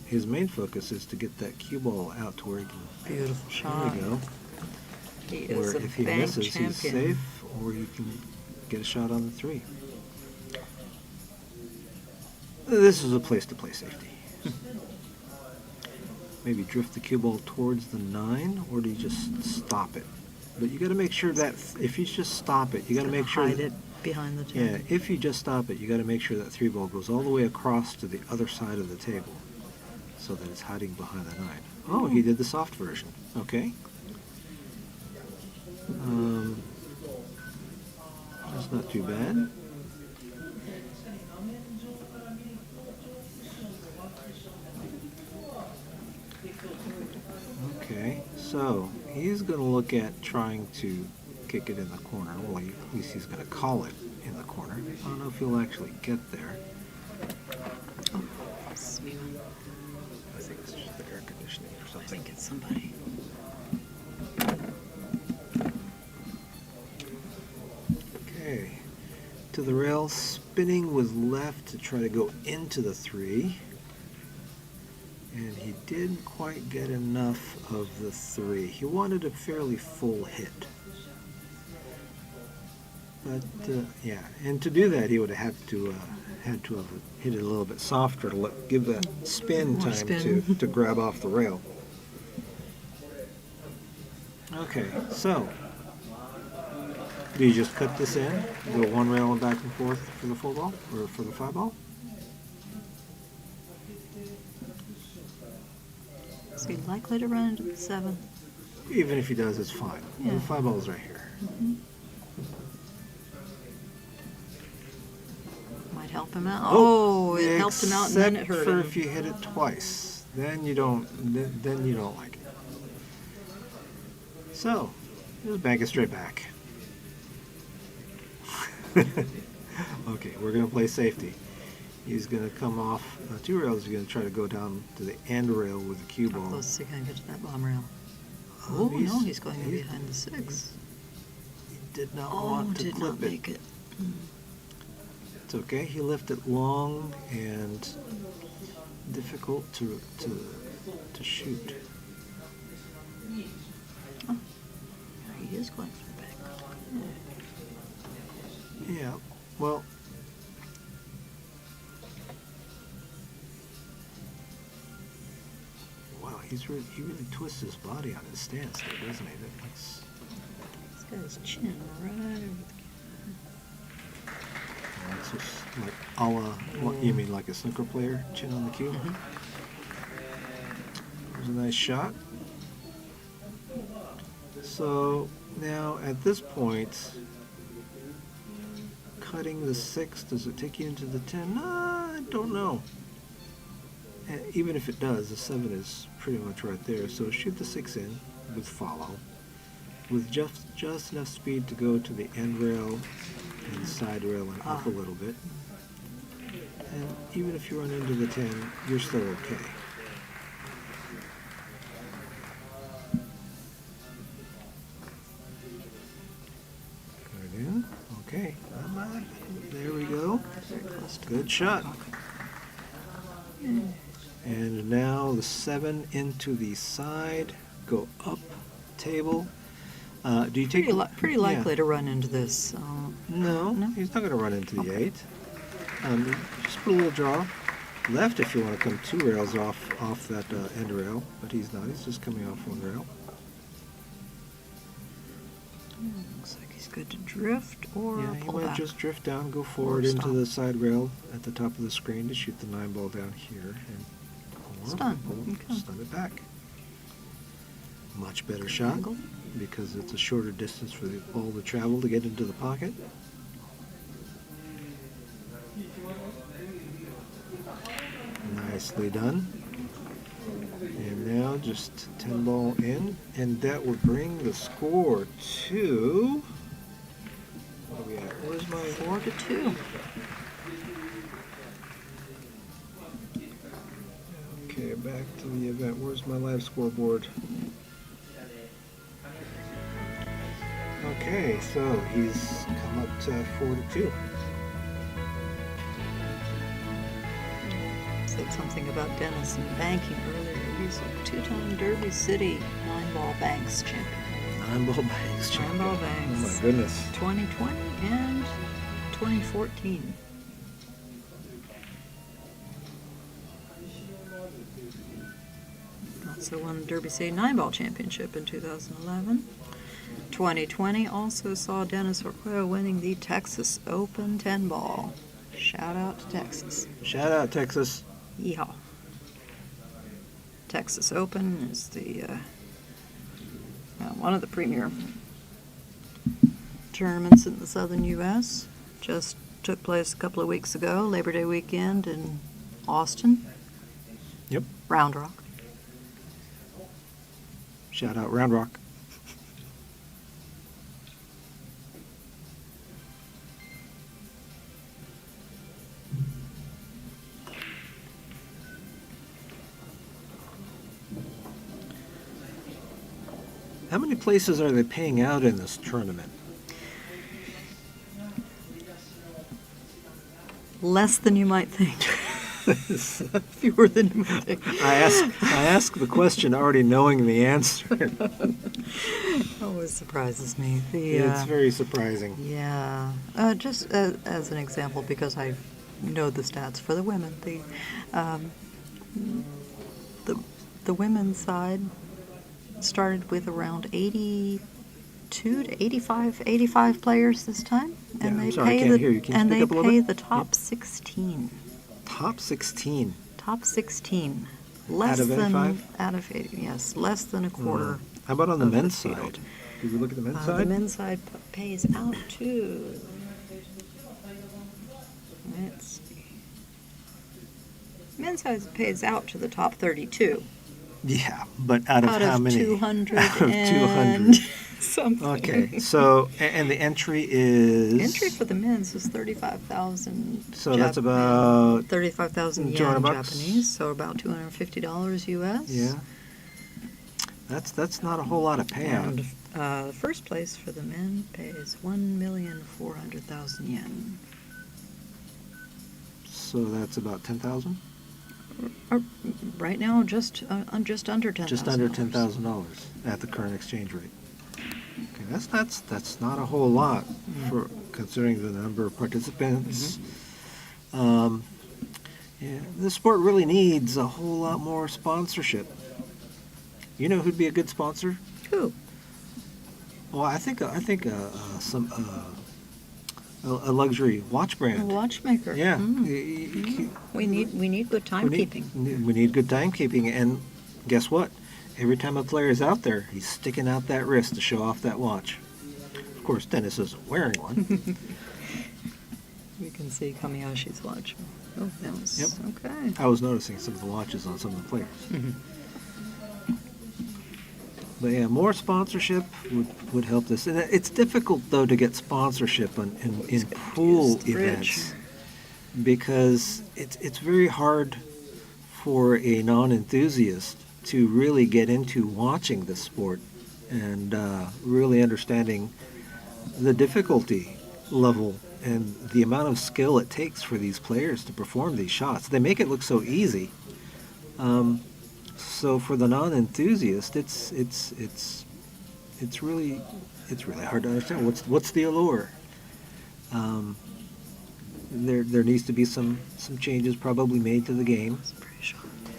His main focus is to get that cue ball out to where he can. Beautiful shot. There we go. He is Where a if he bank misses, champion. he's safe, or you can get a shot on the 3. This is a place to play safety. Maybe drift the cue ball towards the 9, or do you just stop it? But you got to make sure that if you just stop it, you got to make sure Hide that, it behind the 10. yeah, if you just stop it, you got to make sure that 3 ball goes all the way across to the other side of the table, so that it's hiding behind the 9. Oh, he did the soft version. Okay. That's not too bad. Okay, so he's going to look at trying to kick it in the corner. Well, at least he's going to call it in the corner. I don't know if he'll actually get there. Oh, I think it's just the air conditioning or I something. think it's somebody. Okay, to the rail, spinning was left to try to go into the 3. And he didn't quite get enough of the 3. He wanted a fairly full hit. But yeah, and to do that, he would have to have hit it a little bit softer to give that spin More time spin. to grab off the rail. Okay, so do you just cut this in, go one rail back and forth for the 4 ball or for the 5 ball? Is he likely to run into the 7? Even if he does, it's fine. Yeah. The 5 ball is right here. Might help him out. Oh, it helped him out and then it hurt Except for him. if you hit it twice, then you don't. Then you don't like it. So, just bank it straight back. Okay, we're gonna play safety. He's gonna come off 2 rails. He's gonna try to go down to the end rail with the cue How ball. close is he going to get to that bomb rail? Oh, no, he's going in behind the 6. He did not Oh, want to did clip not it. make it. It's okay. He left it long and difficult to shoot. Oh, he is going for the back. Yeah. Well. Wow, he really twists his body on his stance there, doesn't he? That looks. He's got his chin right over the It's just like a la, what you mean, like a snooker player, chin on the cue? There's a nice shot. So now at this point, cutting the 6, does it take you into the 10? I don't know. Even if it does, the 7 is pretty much right there. So shoot the 6 in with follow, with just enough speed to go to the end rail and side rail and up a little bit. And even if you run into the 10, you're still okay. Good in. Okay. There we go. very close to Good shot. And now the 7 into the side, go up table. Do you take pretty likely to run into this. No, No? he's not going to run into the 8. Just put a little draw left if you want to come 2 rails off that end rail, but he's not. He's just coming off 1 rail. Looks like he's good to drift or Yeah, he pull might back. just drift down, go forward into stop. the side rail at the top of the screen to shoot the 9 ball down here and Stun. Okay. stun it back. Much better shot Angle. because it's a shorter distance for the ball to travel to get into the pocket. Nicely done. And now just 10 ball in, and that will bring the score to. What are we at? Where's my 4-2. Okay, back to the event. Where's my live scoreboard? Okay, so he's come up to 4-2. Said something about Dennis and banking earlier. He's a 2-time Derby City 9-ball banks champion. 9 ball banks champion. 9-ball Oh banks. my goodness. 2020 and 2014. Also won the Derby City 9-ball championship in 2011. 2020 also saw Dennis Orcollo winning the Texas Open 10-ball. Shout out to Texas. Shout out, Texas. Yeehaw. Texas Open is the one of the premier tournaments in the southern U.S. just took place a couple of weeks ago, Labor Day weekend in Austin. Yep. Round Rock. Shout out Round Rock. How many places are they paying out in this tournament? Less than you might think. Fewer than you might think. I ask the question already knowing the answer. Always surprises me. It's very surprising. Yeah. Just as an example, because I know the stats for the women, the women's side started with around 82 to 85 players this time, and Yeah, they I'm sorry, I pay can't hear you. Can you and speak they up a little pay bit? the top 16. Top 16. Top 16. Out of 85? Out of 80, yes, less than a quarter. How about on the of men's field. side? Did we look at the men's The side? men's side pays out to. Let's see. Men's side pays out to the top 32. Yeah, but out of how many? 200 Out of and 200. something. Okay, so, and the entry is? Entry for the men's is 35,000. So that's about 35,000 $200 yen bucks? Japanese, so about $250 US. Yeah. That's not a whole lot of payout. And first place for the men pays 1,400,000 yen. So that's about 10,000? Right now, just under $10,000. Just under $10,000 at the current exchange rate. Okay, that's not a whole lot for considering the number of participants. Yeah, this sport really needs a whole lot more sponsorship. You know who'd be a good sponsor? Who? Well, I think a luxury watch brand. A watchmaker. Yeah. We need good timekeeping. We need good timekeeping, and guess what? Every time a player is out there, he's sticking out that wrist to show off that watch. Of course, Dennis isn't wearing one. You can see KAMIHASHI's watch. Oh, that was okay. I was noticing some of the watches on some of the players. But yeah, more sponsorship would help this. And it's difficult, though, to get sponsorship in pool events because it's very hard for a non-enthusiast to really get into watching this sport and really understanding the difficulty level and the amount of skill it takes for these players to perform these shots. They make it look so easy. So for the non-enthusiast, it's really hard to understand what's the allure. There needs to be some changes probably made to the game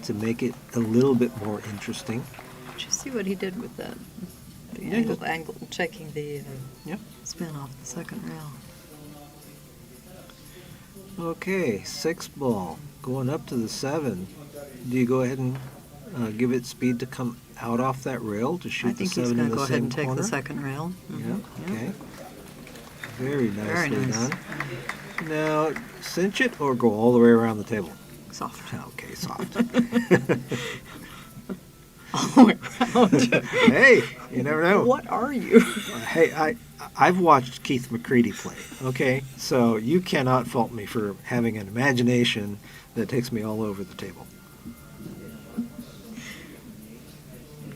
to make it a little bit more interesting. Did you see what he did with that? The angle, checking the spin off the second rail. Okay, 6 ball going up to the 7. Do you go ahead and give it speed to come out off that rail to shoot the 7 in the same corner? I think he's going to go ahead and take the second rail. Yeah, okay. Very nicely done. Now, cinch it or go all the way around the table? Soft. Okay, soft. All the way around. Hey, you never know. What are you? Hey, I've watched Keith McCready play, okay? So you cannot fault me for having an imagination that takes me all over the table.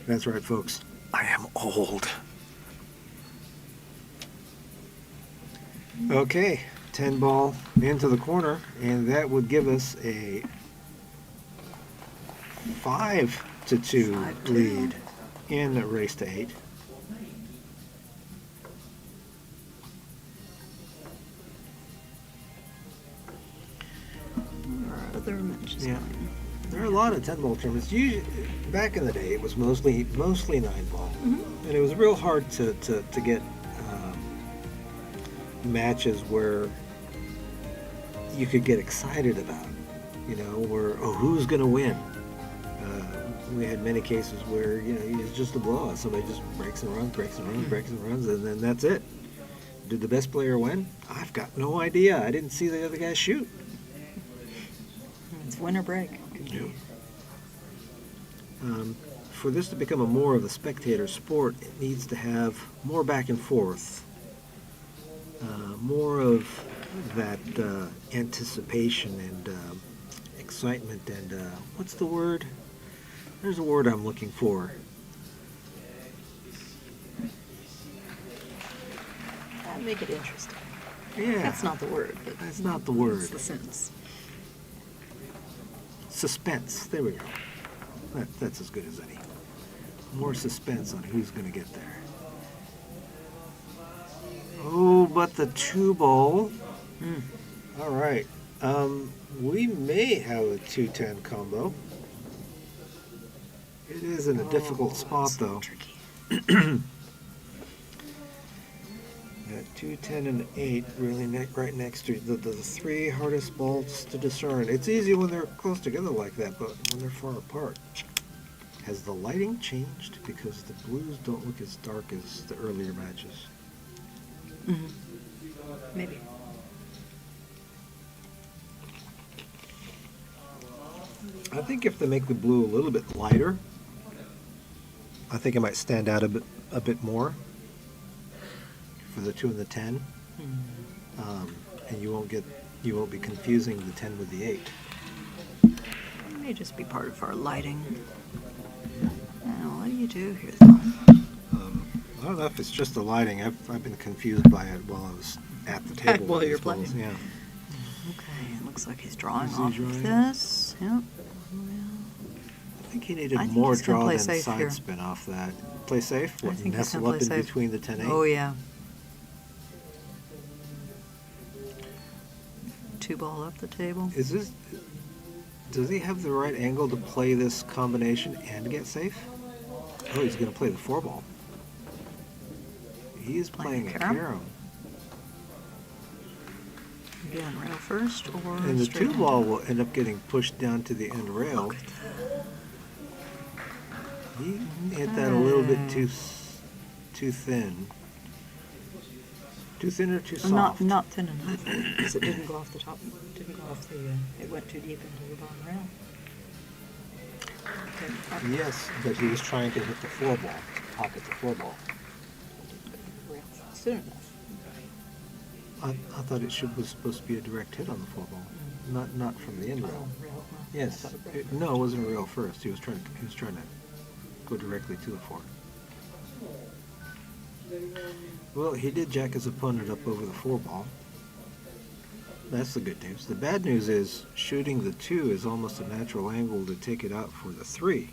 That's right, folks. I am old. Okay, 10 ball into the corner, and that would give us a 5-2 lead in the race to 8. Other matches. Yeah. There are a lot of 10-ball tournaments. Usually, back in the day, it was mostly 9-ball, and it was real hard to get matches where you could get excited about. You know, where who's going to win? We had many cases where it's just a blowout. Somebody just breaks and runs, and then that's it. Did the best player win? I've got no idea. I didn't see the other guy shoot. It's winter break. Yeah. For this to become more of a spectator sport, it needs to have more back and forth, more of that anticipation and excitement and what's the word? There's a word I'm looking for. Make it interesting. Yeah. That's not the word. But That's not the word. It's the sense. Suspense. There we go. That's as good as any. More suspense on who's going to get there. Oh, but the 2-ball. All right. We may have a 2-10 combo. It is in a difficult spot, so though. Tricky. That 2-10 and 8 really right next to the 3 hardest balls to discern. It's easy when they're close together like that, but when they're far apart. Has the lighting changed? Because the blues don't look as dark as the earlier matches. Maybe. I think if they make the blue a little bit lighter, I think it might stand out a bit more for the 2 and the 10, and you won't be confusing the 10 with the 8. It may just be part of our lighting. Now, what do you do here, though? I don't know if it's just the lighting. I've been confused by it while I was at the table. While with you're these balls. playing. Yeah. Okay, it looks like he's drawing Is he off drawing? of this. Yep. I think he needed I think more he's gonna draw play than safe side here. spin off that. Play safe? I What, think he's nestle gonna up play in safe. between the 10-8? Oh, yeah. 2-ball up the table. Does he have the right angle to play this combination and get safe? Oh, he's going to play the 4-ball. He is playing a carom. Again, rail first or And the straight 2-ball in? will end up getting pushed down to the end rail. Look at that. He hit that a little bit too thin. Too thin or too soft? Not thin enough, because it didn't go off the top. Didn't go off the. It went too deep into the bottom rail. Okay, Yes, but he was trying to hit the 4-ball, pocket the 4-ball. rail soon enough. I thought it was supposed to be a direct hit on the 4-ball, not from the end rail. Rail. Yes. It wasn't a rail first. He was trying to go directly to the 4. Well, he did jack his opponent up over the 4-ball. That's the good news. The bad news is shooting the 2 is almost a natural angle to take it out for the 3.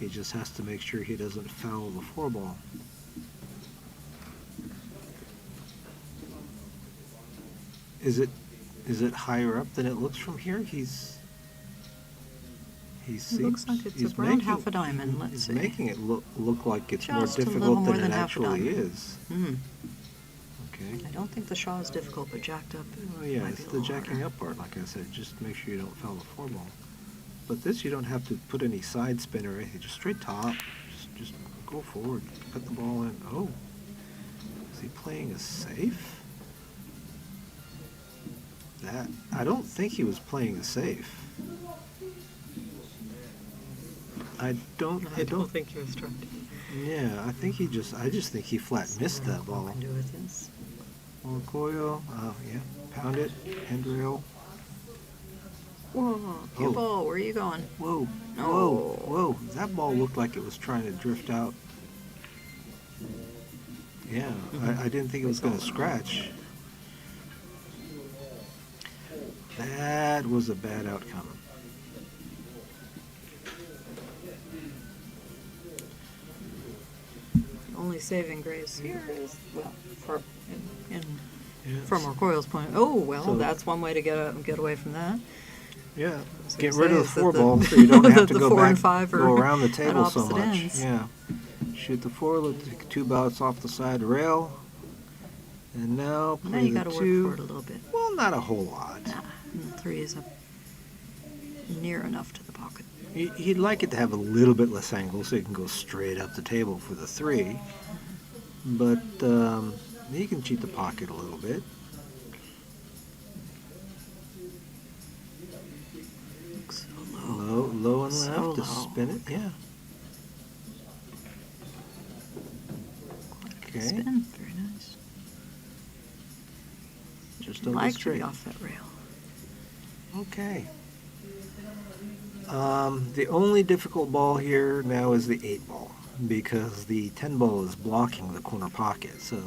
He just has to make sure he doesn't foul the 4-ball. Is it higher up than it looks from here? It looks like it's around half a diamond. Let's see. He's making it look like it's Just a more little difficult more than than it half a actually diamond. is. Okay. I don't think the Shaw is difficult, but jacked up. Oh yeah, might it's be a the little jacking harder. up part, like I said. Just make sure you don't foul the 4-ball. But this, you don't have to put any side spin or anything. Just straight top. Just go forward. Put the ball in. Oh. Is he playing a safe? I don't think he was playing a safe. I don't think he was trying to. Yeah, I just think he flat missed that ball. Can do with this. Orcollo, yeah, pound it, hand rail. Whoa, your Oh. ball. Where are you going? Whoa, No. whoa. That ball looked like it was trying to drift out. Yeah, I didn't think it was going to scratch. That was a bad outcome. Only saving grace here is, well, Yes. from Orcollo's point. Oh, well, So- that's one way to get away from that. Yeah, So get you rid say of is the that 4-ball so you don't have to the go 4 and back, 5 go are around the at table so opposite much. ends. Yeah, shoot the 4, let take 2 bouts off the side rail, and now Now play you got the to 2. work for it a little bit. Well, not a whole lot. Nah, and the 3 is up near enough to the pocket. He'd like it to have a little bit less angle so he can go straight up the table for the 3. but he can cheat the pocket a little bit. Looks so low. Low and So left to low. spin it, yeah. Okay, Spin. Very nice. just I'd over like to straight. be off that rail. Okay. The only difficult ball here now is the 8 ball, because the 10 ball is blocking the corner pocket. So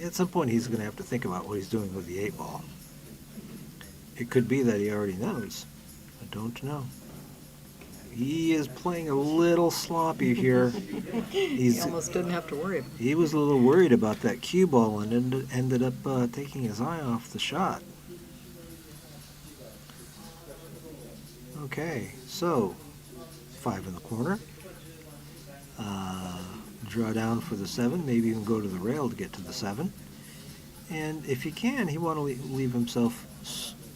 at some point he's going to have to think about what he's doing with the 8 ball. It could be that he already knows. I don't know. He is playing a little sloppy here. He almost didn't have to worry about it. He was a little worried about that cue ball and ended up taking his eye off the shot. Okay, so 5 in the corner. Draw down for the 7, maybe even go to the rail to get to the 7. And if he can, he want to leave himself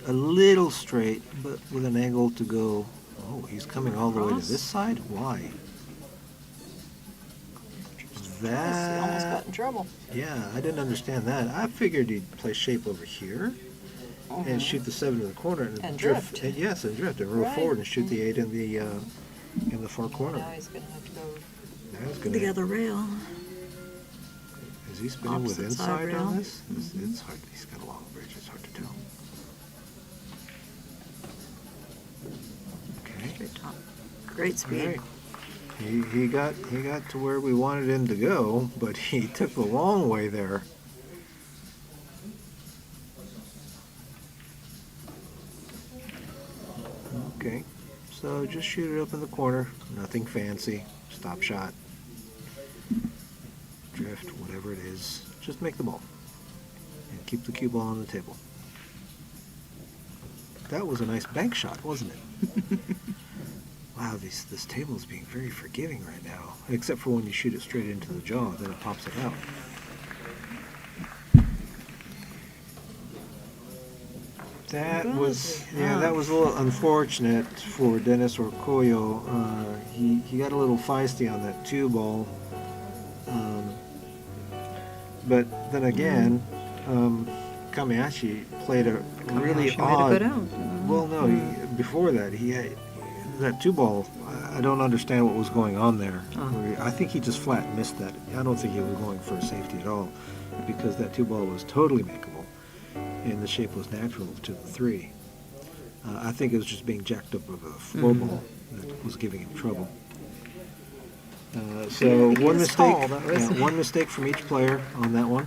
a little straight, but with an angle to go. Oh, he's coming all the way to Across? this side? Why? He almost got That, in trouble. yeah, I didn't understand that. I figured he'd play shape over here and shoot the 7 in the corner And drift. drift. And yes, and drift and roll Right. forward and shoot the 8 in the far corner. Now he's going to have to go Now he's to gonna, the other rail. is he spinning with opposite side inside rail. on this? It's hard. He's got a long bridge. It's hard to tell. Okay. Straight top. Great All speed. right. He got to where we wanted him to go, but he took the long way there. Okay, so just shoot it up in the corner. Nothing fancy. Stop shot. Drift, whatever it is. Just make the ball. And keep the cue ball on the table. That was a nice bank shot, wasn't it? Wow, this table is being very forgiving right now. Except for when you shoot it straight into the jaw, then it pops it out. That was, yeah, that was a little unfortunate for Dennis Orcollo. He got a little feisty on that 2 ball. But then again, KAMIHASHI played a really Kamihashi odd. made it go down. Well, no, before that he had that 2 ball. I don't understand what was going on there. I think he just flat missed that. I don't think he was going for a safety at all, because that 2 ball was totally makeable, and the shape was natural to the 3. I think it was just being jacked up with a 4 ball that was giving him trouble. So He one is mistake, tall, though, isn't he? one mistake from each player on that one.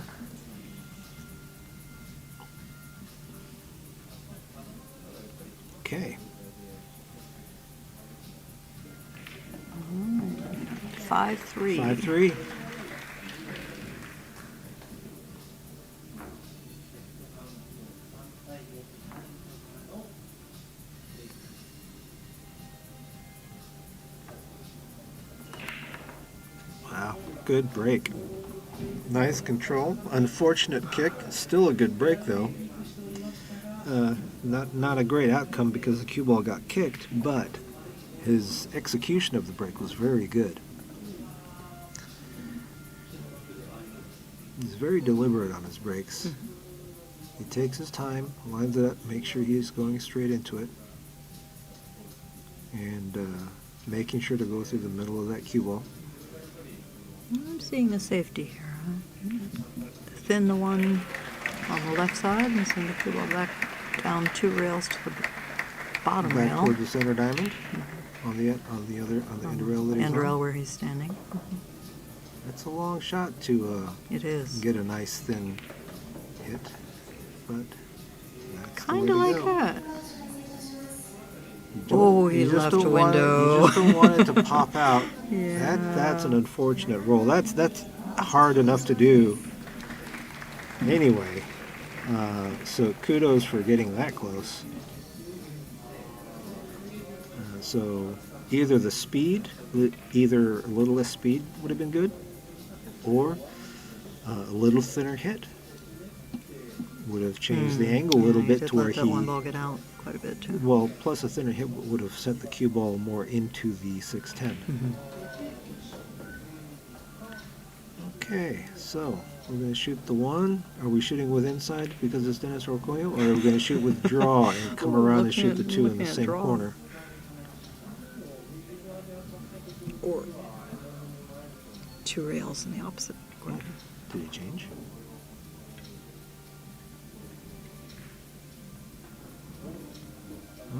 Okay. 5-3. 5-3. Wow, good break. Nice control. Unfortunate kick. Still a good break though. Not a great outcome because the cue ball got kicked, but his execution of the break was very good. He's very deliberate on his breaks. He takes his time, lines it up, makes sure he's going straight into it, and making sure to go through the middle of that cue ball. I'm seeing the safety here. Huh? Thin the one on the left side and send the cue ball back down 2 rails to the bottom Back rail. toward the center diamond on the end rail that he's End on. rail where he's standing. That's a long shot to It is. get a nice thin hit, but that's the way Kind to of like go. that. You don't- Oh, he you just left don't a want it- window. You just don't want it to pop out. Yeah. That's an unfortunate roll. That's hard enough to do. Anyway, so kudos for getting that close. So either the speed, either a little less speed would have been good, or a little thinner hit would have changed the angle a little Yeah, bit did to where let that one ball get out quite a bit too. well, plus a thinner hit would have sent the cue ball more into the 610. Okay, so we're going to shoot the 1. Are we shooting with inside because it's Dennis Orcollo, or are we going to shoot with draw and come around and shoot the 2 in the same corner? Or 2 rails in the opposite corner. Did he change?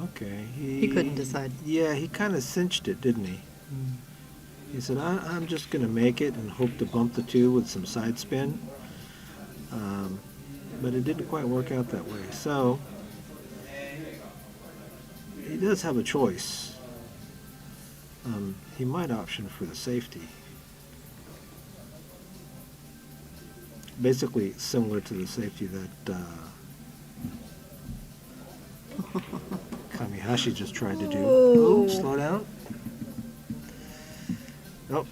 Okay. He couldn't decide. Yeah, he kind of cinched it, didn't he? He said, I'm just going to make it and hope to bump the 2 with some side spin. But it didn't quite work out that way. So, he does have a choice. He might option for the safety. Basically similar to the safety that KAMIHASHI just tried to do. Oh, slow down. Nope.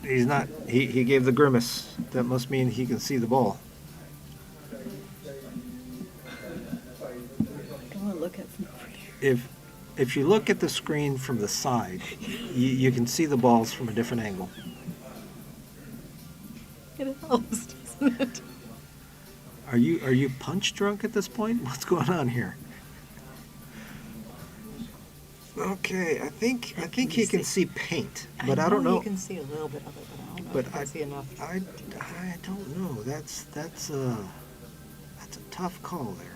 He's not. He gave the grimace. That must mean he can see the ball. Don't want to look at from over here. If you look at the screen from the side, you can see the balls from a different angle. It helps, doesn't it? Are you punch drunk at this point? What's going on here? Okay, I think he can see paint, but I don't know. You can see a little bit of it, but I don't know if you can see enough. I don't know. That's a tough call there.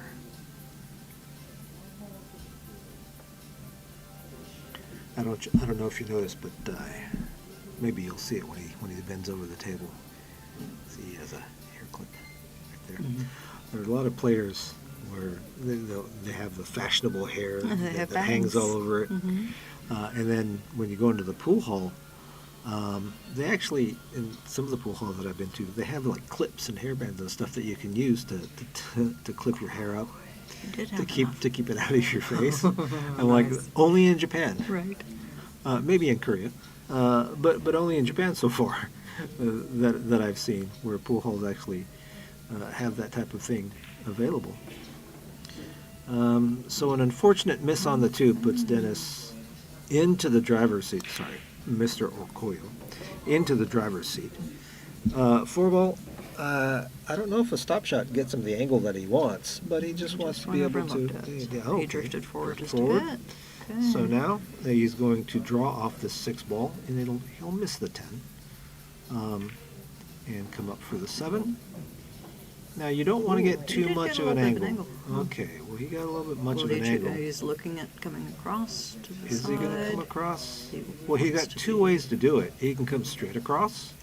I don't know if you noticed, but maybe you'll see it when he bends over the table. See, he has a hair clip right there. Mm-hmm. There are a lot of players where they have the fashionable hair that hangs all over it. Mm-hmm. And then when you go into the pool hall, they actually, in some of the pool halls that I've been to, they have like clips and hairbands and stuff that you can use to clip your hair up to keep it out of your face. I'm like, Nice. only in Japan, Right. maybe in Korea, but only in Japan so far that I've seen where pool halls actually have that type of thing available. So an unfortunate miss on the 2 puts Dennis into the driver's seat. Sorry, Mr. Orcollo, into the driver's seat. 4-ball, I don't know if a stop shot gets him the angle that he wants, but he just wants to be able to. He drifted forward just a bit. Okay. So now he's going to draw off the 6 ball, and he'll miss the 10, and come up for the 7. Now you don't want to get too much of an angle. Okay, well he got a little bit much of an angle. He's looking at coming across to the Is side. he going to come across? Well, he got 2 ways to do it. He can come straight across,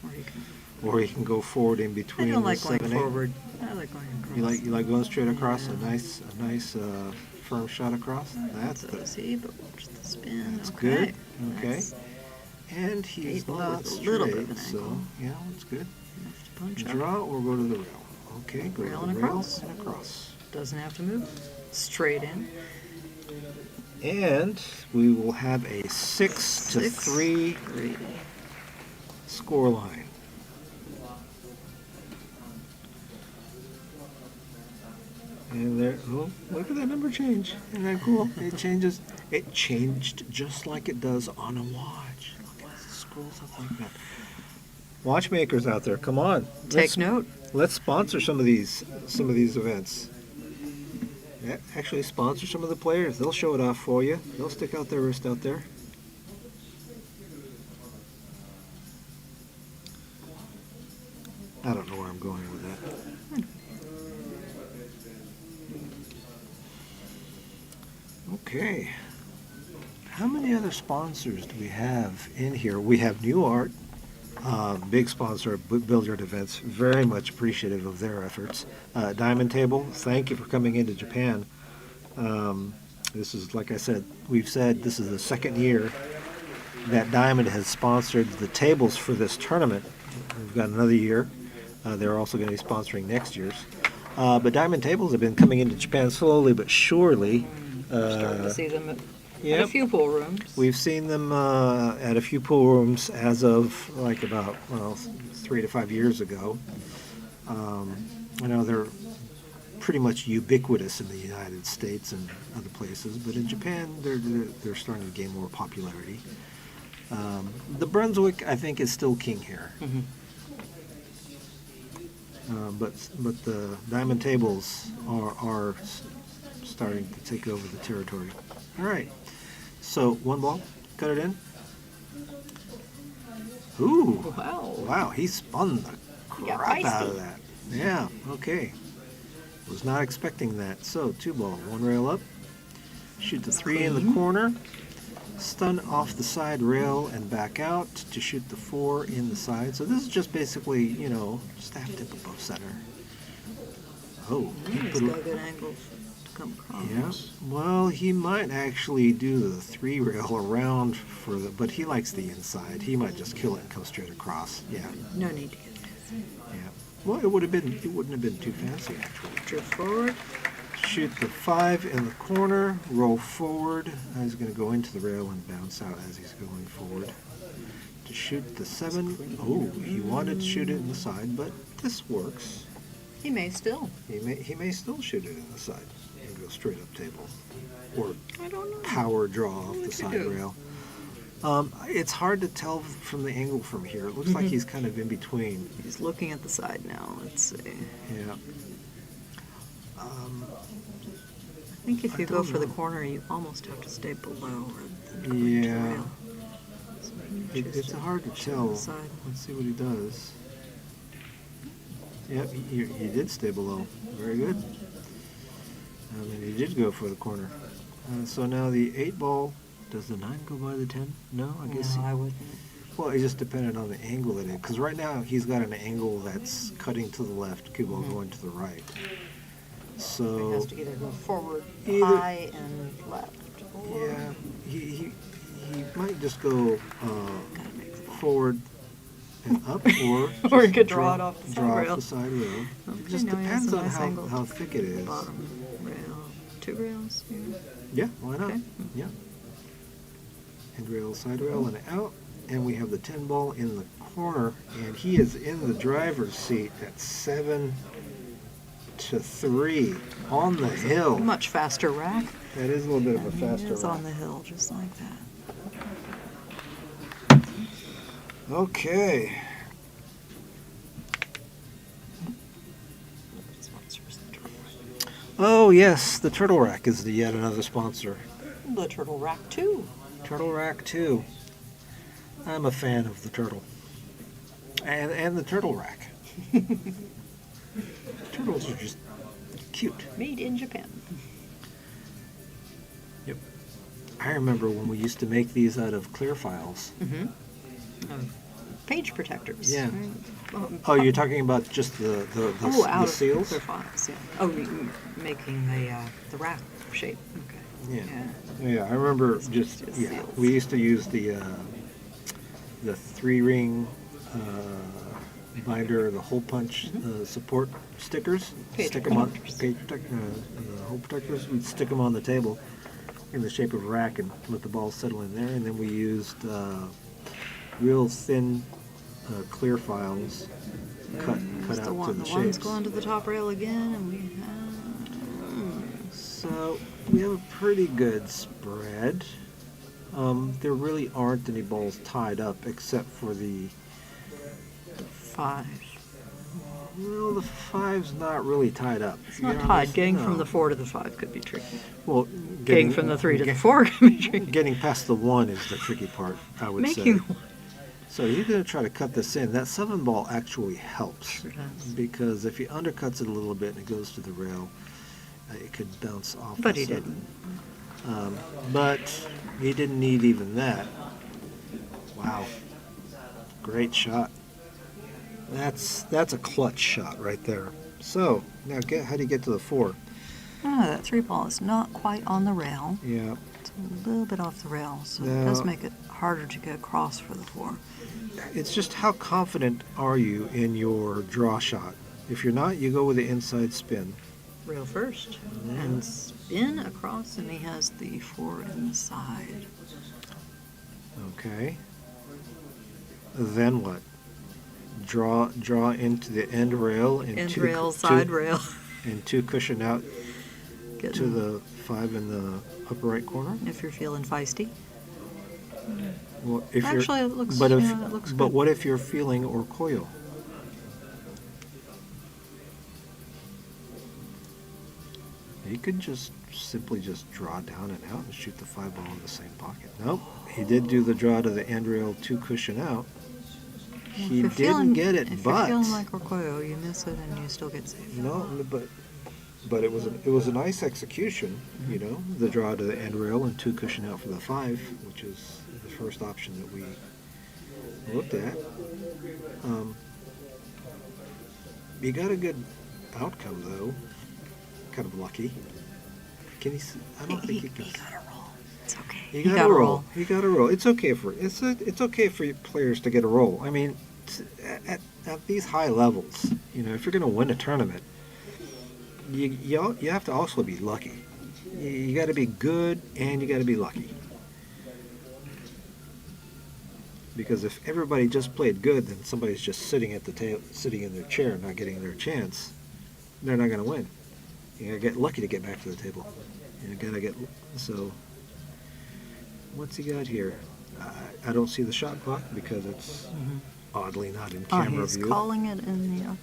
or he can go forward in between. I don't like the going 7, 8. forward. I like going across. You like going straight across? A nice firm shot across. That's So see, but watch the spin. That's Okay. good. Okay. That's and he's ball not with a little bit straight, of an so angle. yeah, that's good. enough to punch up. Draw or go to the rail. Okay, go Rail to and the rail across. and across. Doesn't have to move. Straight in. And we will have a 6-3 3. score line. And there, oh, look at that number change. Isn't that cool? It changes. It changed just like it does on a watch. Look, it scrolls up like that. Watchmakers out there, come on. Take note. Let's sponsor some of these events. Yeah, actually sponsor some of the players. They'll show it off for you. They'll stick out their wrist out there. I don't know where I'm going with that. Okay. How many other sponsors do we have in here? We have New Art, big sponsor of Billiard Events. Very much appreciative of their efforts. Diamond Table, thank you for coming into Japan. This is, like I said, we've said this is the second year that Diamond has sponsored the tables for this tournament. We've got another year. They're also going to be sponsoring next year's. But Diamond Tables have been coming into Japan slowly but surely. Starting to see them at Yep. a few pool rooms. We've seen them at a few pool rooms as of like about 3 to 5 years ago. I know they're pretty much ubiquitous in the United States and other places, but in Japan they're starting to gain more popularity. The Brunswick, I think, is still king here. but the diamond tables are starting to take over the territory. All right. So one ball, cut it in. Ooh! Wow. Wow! He spun the got crap out feisty. of that. Yeah. Okay. Was not expecting that. So 2 ball, 1 rail up. Shoot the 3 in the Clean. corner. Stun off the side rail and back out to shoot the 4 in the side. So this is just basically, you know, staff tip above center. Oh, he He's put got a- a good angle to come across. yeah. Well, he might actually do the 3 rail around for the, but he likes the inside. He might just kill it and come straight across. Yeah, No need to get yeah. Well, it wouldn't have been too fancy actually. drift forward. Shoot the 5 in the corner, roll forward. He's going to go into the rail and bounce out as he's going forward. To shoot the 7. Oh, he wanted to shoot it in the side, but this works. He may still. He may still shoot it in the side and go straight up table. Or I don't know. power draw off the What you side do? rail. It's hard to tell from the angle from here. It looks like he's kind of in between. He's looking at the side now. Let's see. Yeah. I think if I you go don't for the know. corner, you almost have to stay below or Yeah. rail. So he It's just hard to shoot the tell. side. Let's see what he does. Yep, he did stay below. Very good. And he did go for the corner. So now the 8 ball, does the 9 go by the 10? No, I guess. No, I wouldn't. Well, it just depended on the angle it is. Because right now he's got an angle that's cutting to the left, cue ball going to the right. He So has to either go forward, Either- high, and left. Or yeah, he might just go gotta make the ball. forward and up, or Or he just could draw it off the side rail. the side rail. Okay, It just now he has depends a on nice angle. how thick it is. Bottom rail. 2 rails. Yeah. Yeah, why not? Okay. Yeah. Head rail, side rail, and out. And we have the 10 ball in the corner, and he is in the driver's seat at 7 to 3 on the hill. Much faster rack. That is a little bit of a And faster he is on rock. the hill, just like that. Okay. Sponsors the turtle rack. Oh yes, the Turtle Rack is yet another sponsor. The turtle rack too. Turtle Rack 2. I'm a fan of the turtle. And the Turtle Rack. Turtles are just cute. Made in Japan. Yep. I remember when we used to make these out of clear files. Page protectors. Yeah. Right? Oh, you're talking about just the out of seals? clear files. Yeah. Oh, making the rack shape. Okay. Yeah. Yeah, I remember just seals. we used to use the 3-ring binder, the hole punch support stickers. Page Stick them on protectors. the hole protectors. We'd stick them on the table in the shape of a rack and let the ball settle in there. And then we used real thin clear files cut Here's out the to one. the The one's shapes. going to the top rail again, and we have. So we have a pretty good spread. There really aren't any balls tied up except for the 5. well, the 5's not really tied up. It's not tied. Getting from the 4 to the 5 could be tricky. Well, Getting from the 3 to the 4 could be tricky. Getting past the 1 is the tricky part, I would Making say. So you're going to try to cut this in. That 7 ball actually helps Sure does. because if he undercuts it a little bit and it goes to the rail, it could bounce off. But the he 7. didn't. But he didn't need even that. Wow, great shot. That's a clutch shot right there. So now how do you get to the 4? That 3 ball is not quite on the rail. Yeah. It's a little bit off the rail, so No. it does make it harder to get across for the 4. It's just how confident are you in your draw shot? If you're not, you go with the inside spin. Rail first. And spin across, and he has the 4 in the side. Okay. Then what? Draw into the end rail and End two rail, side two, rail. and 2 cushion out to Getting- the 5 in the upper right corner. If you're feeling feisty. Well, if Actually, you're, it looks- but if, yeah, it looks but good. what if you're feeling Orcollo? He could just simply just draw down and out and shoot the 5 ball in the same pocket. Nope, he did do the draw to the Andrew 2 cushion out. He didn't get it, if but you're feeling like Orcollo, you miss it and you still get saved. no, but it was a nice execution, you know, the draw to the end rail and 2 cushion out for the 5, which is the first option that we looked at. He got a good outcome though, kind of lucky. Can he? I don't think he can. He got a roll. It's okay. He got a roll. He got a roll. It's okay for it's okay for players to get a roll. I mean, at these high levels, you know, if you're going to win a tournament, you have to also be lucky. You got to be good and you got to be lucky. Because if everybody just played good, then somebody's just sitting at the table, sitting in their chair, not getting their chance. They're not going to win. You got to get lucky to get back to the table. You got to get so. What's he got here? I don't see the shot clock because it's oddly not in camera he's view. calling it in the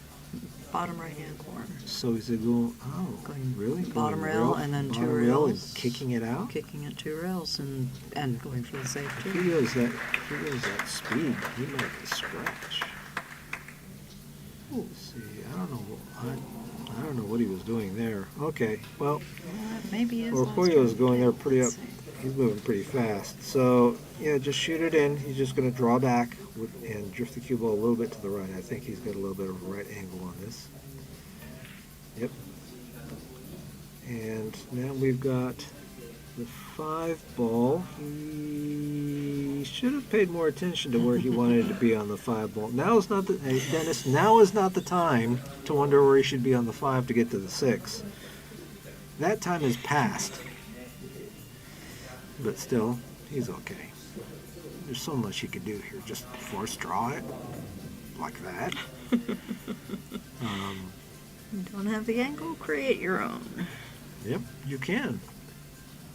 bottom right-hand corner. So is it going? Oh, Going really? bottom Going rail and then 2 bottom rail and rails. kicking it out. Kicking it 2 rails and going for the save If too. he goes that speed, he might get scratch. Let's see, I don't know what he was doing there. Okay, well, Maybe his Orcollo's going there pretty up. Let's see. He's moving pretty fast. So yeah, just shoot it in. He's just going to draw back and drift the cue ball a little bit to the right. I think he's got a little bit of a right angle on this. Yep. And now we've got the 5 ball. He should have paid more attention to where he wanted to be on the 5 ball. Now is not the Dennis. Now is not the time to wonder where he should be on the 5 to get to the 6. That time is past. But still, he's okay. There's so much he could do here. Just force draw it like that. You don't have the angle, create your own. Yep, you can.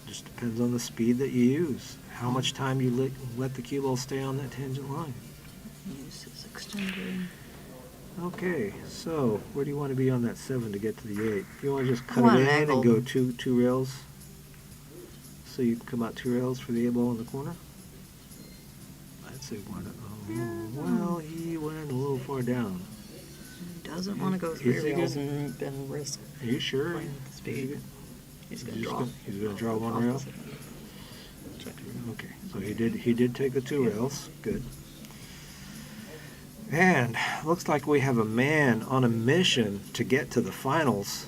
Just depends on the speed that you use. How much time you let the cue ball stay on that tangent line. Use his extender. Okay, so where do you want to be on that 7 to get to the 8? You want to just cut want it an in angle. and go two rails? So you come out 2 rails for the 8 ball in the corner? I'd say one. Well, he went a little far down. He doesn't want to go 3 Is he rails good? and risk Are you sure? playing the speed. He's going to draw. He's going to draw 1 rail? Okay, so he did take the 2 rails. Good. And looks like we have a man on a mission to get to the finals.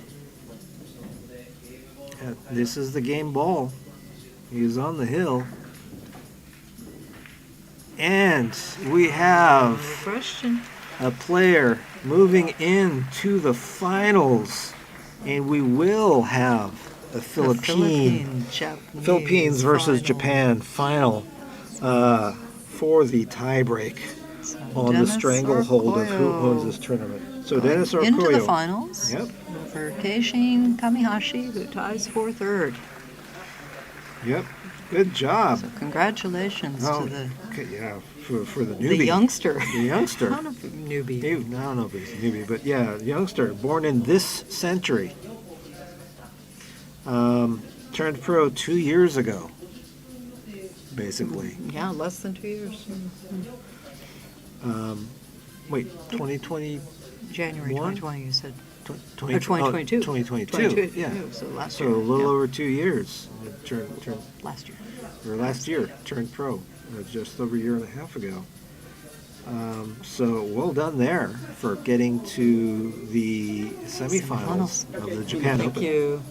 This is the game ball. He's on the hill. And we have Question. a player moving into the finals. And we will have a Philippines versus final. Japan final for the tiebreak on Dennis the stranglehold of who Orcollo owns this tournament. So Dennis Orcollo. into the finals. Yep. Over Keishin KAMIHASHI, who ties for 3rd. Yep. Good job. So congratulations to the okay, yeah, for the newbie. youngster. The youngster. Not a newbie. I don't know if he's a newbie, but yeah, youngster, born in this century. Turned pro 2 years ago, basically. Yeah, less than 2 years. Wait, 2020, January One? 2020, you said. 20, Or 2022. 2022. Yeah. So last So year. a little yeah, over 2 years. Turned last year. or last year turned pro, just over a year and a half ago. So well done there for getting to the semifinals of the Japan Thank Open. you.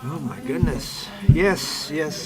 Oh my goodness. Yes, yes.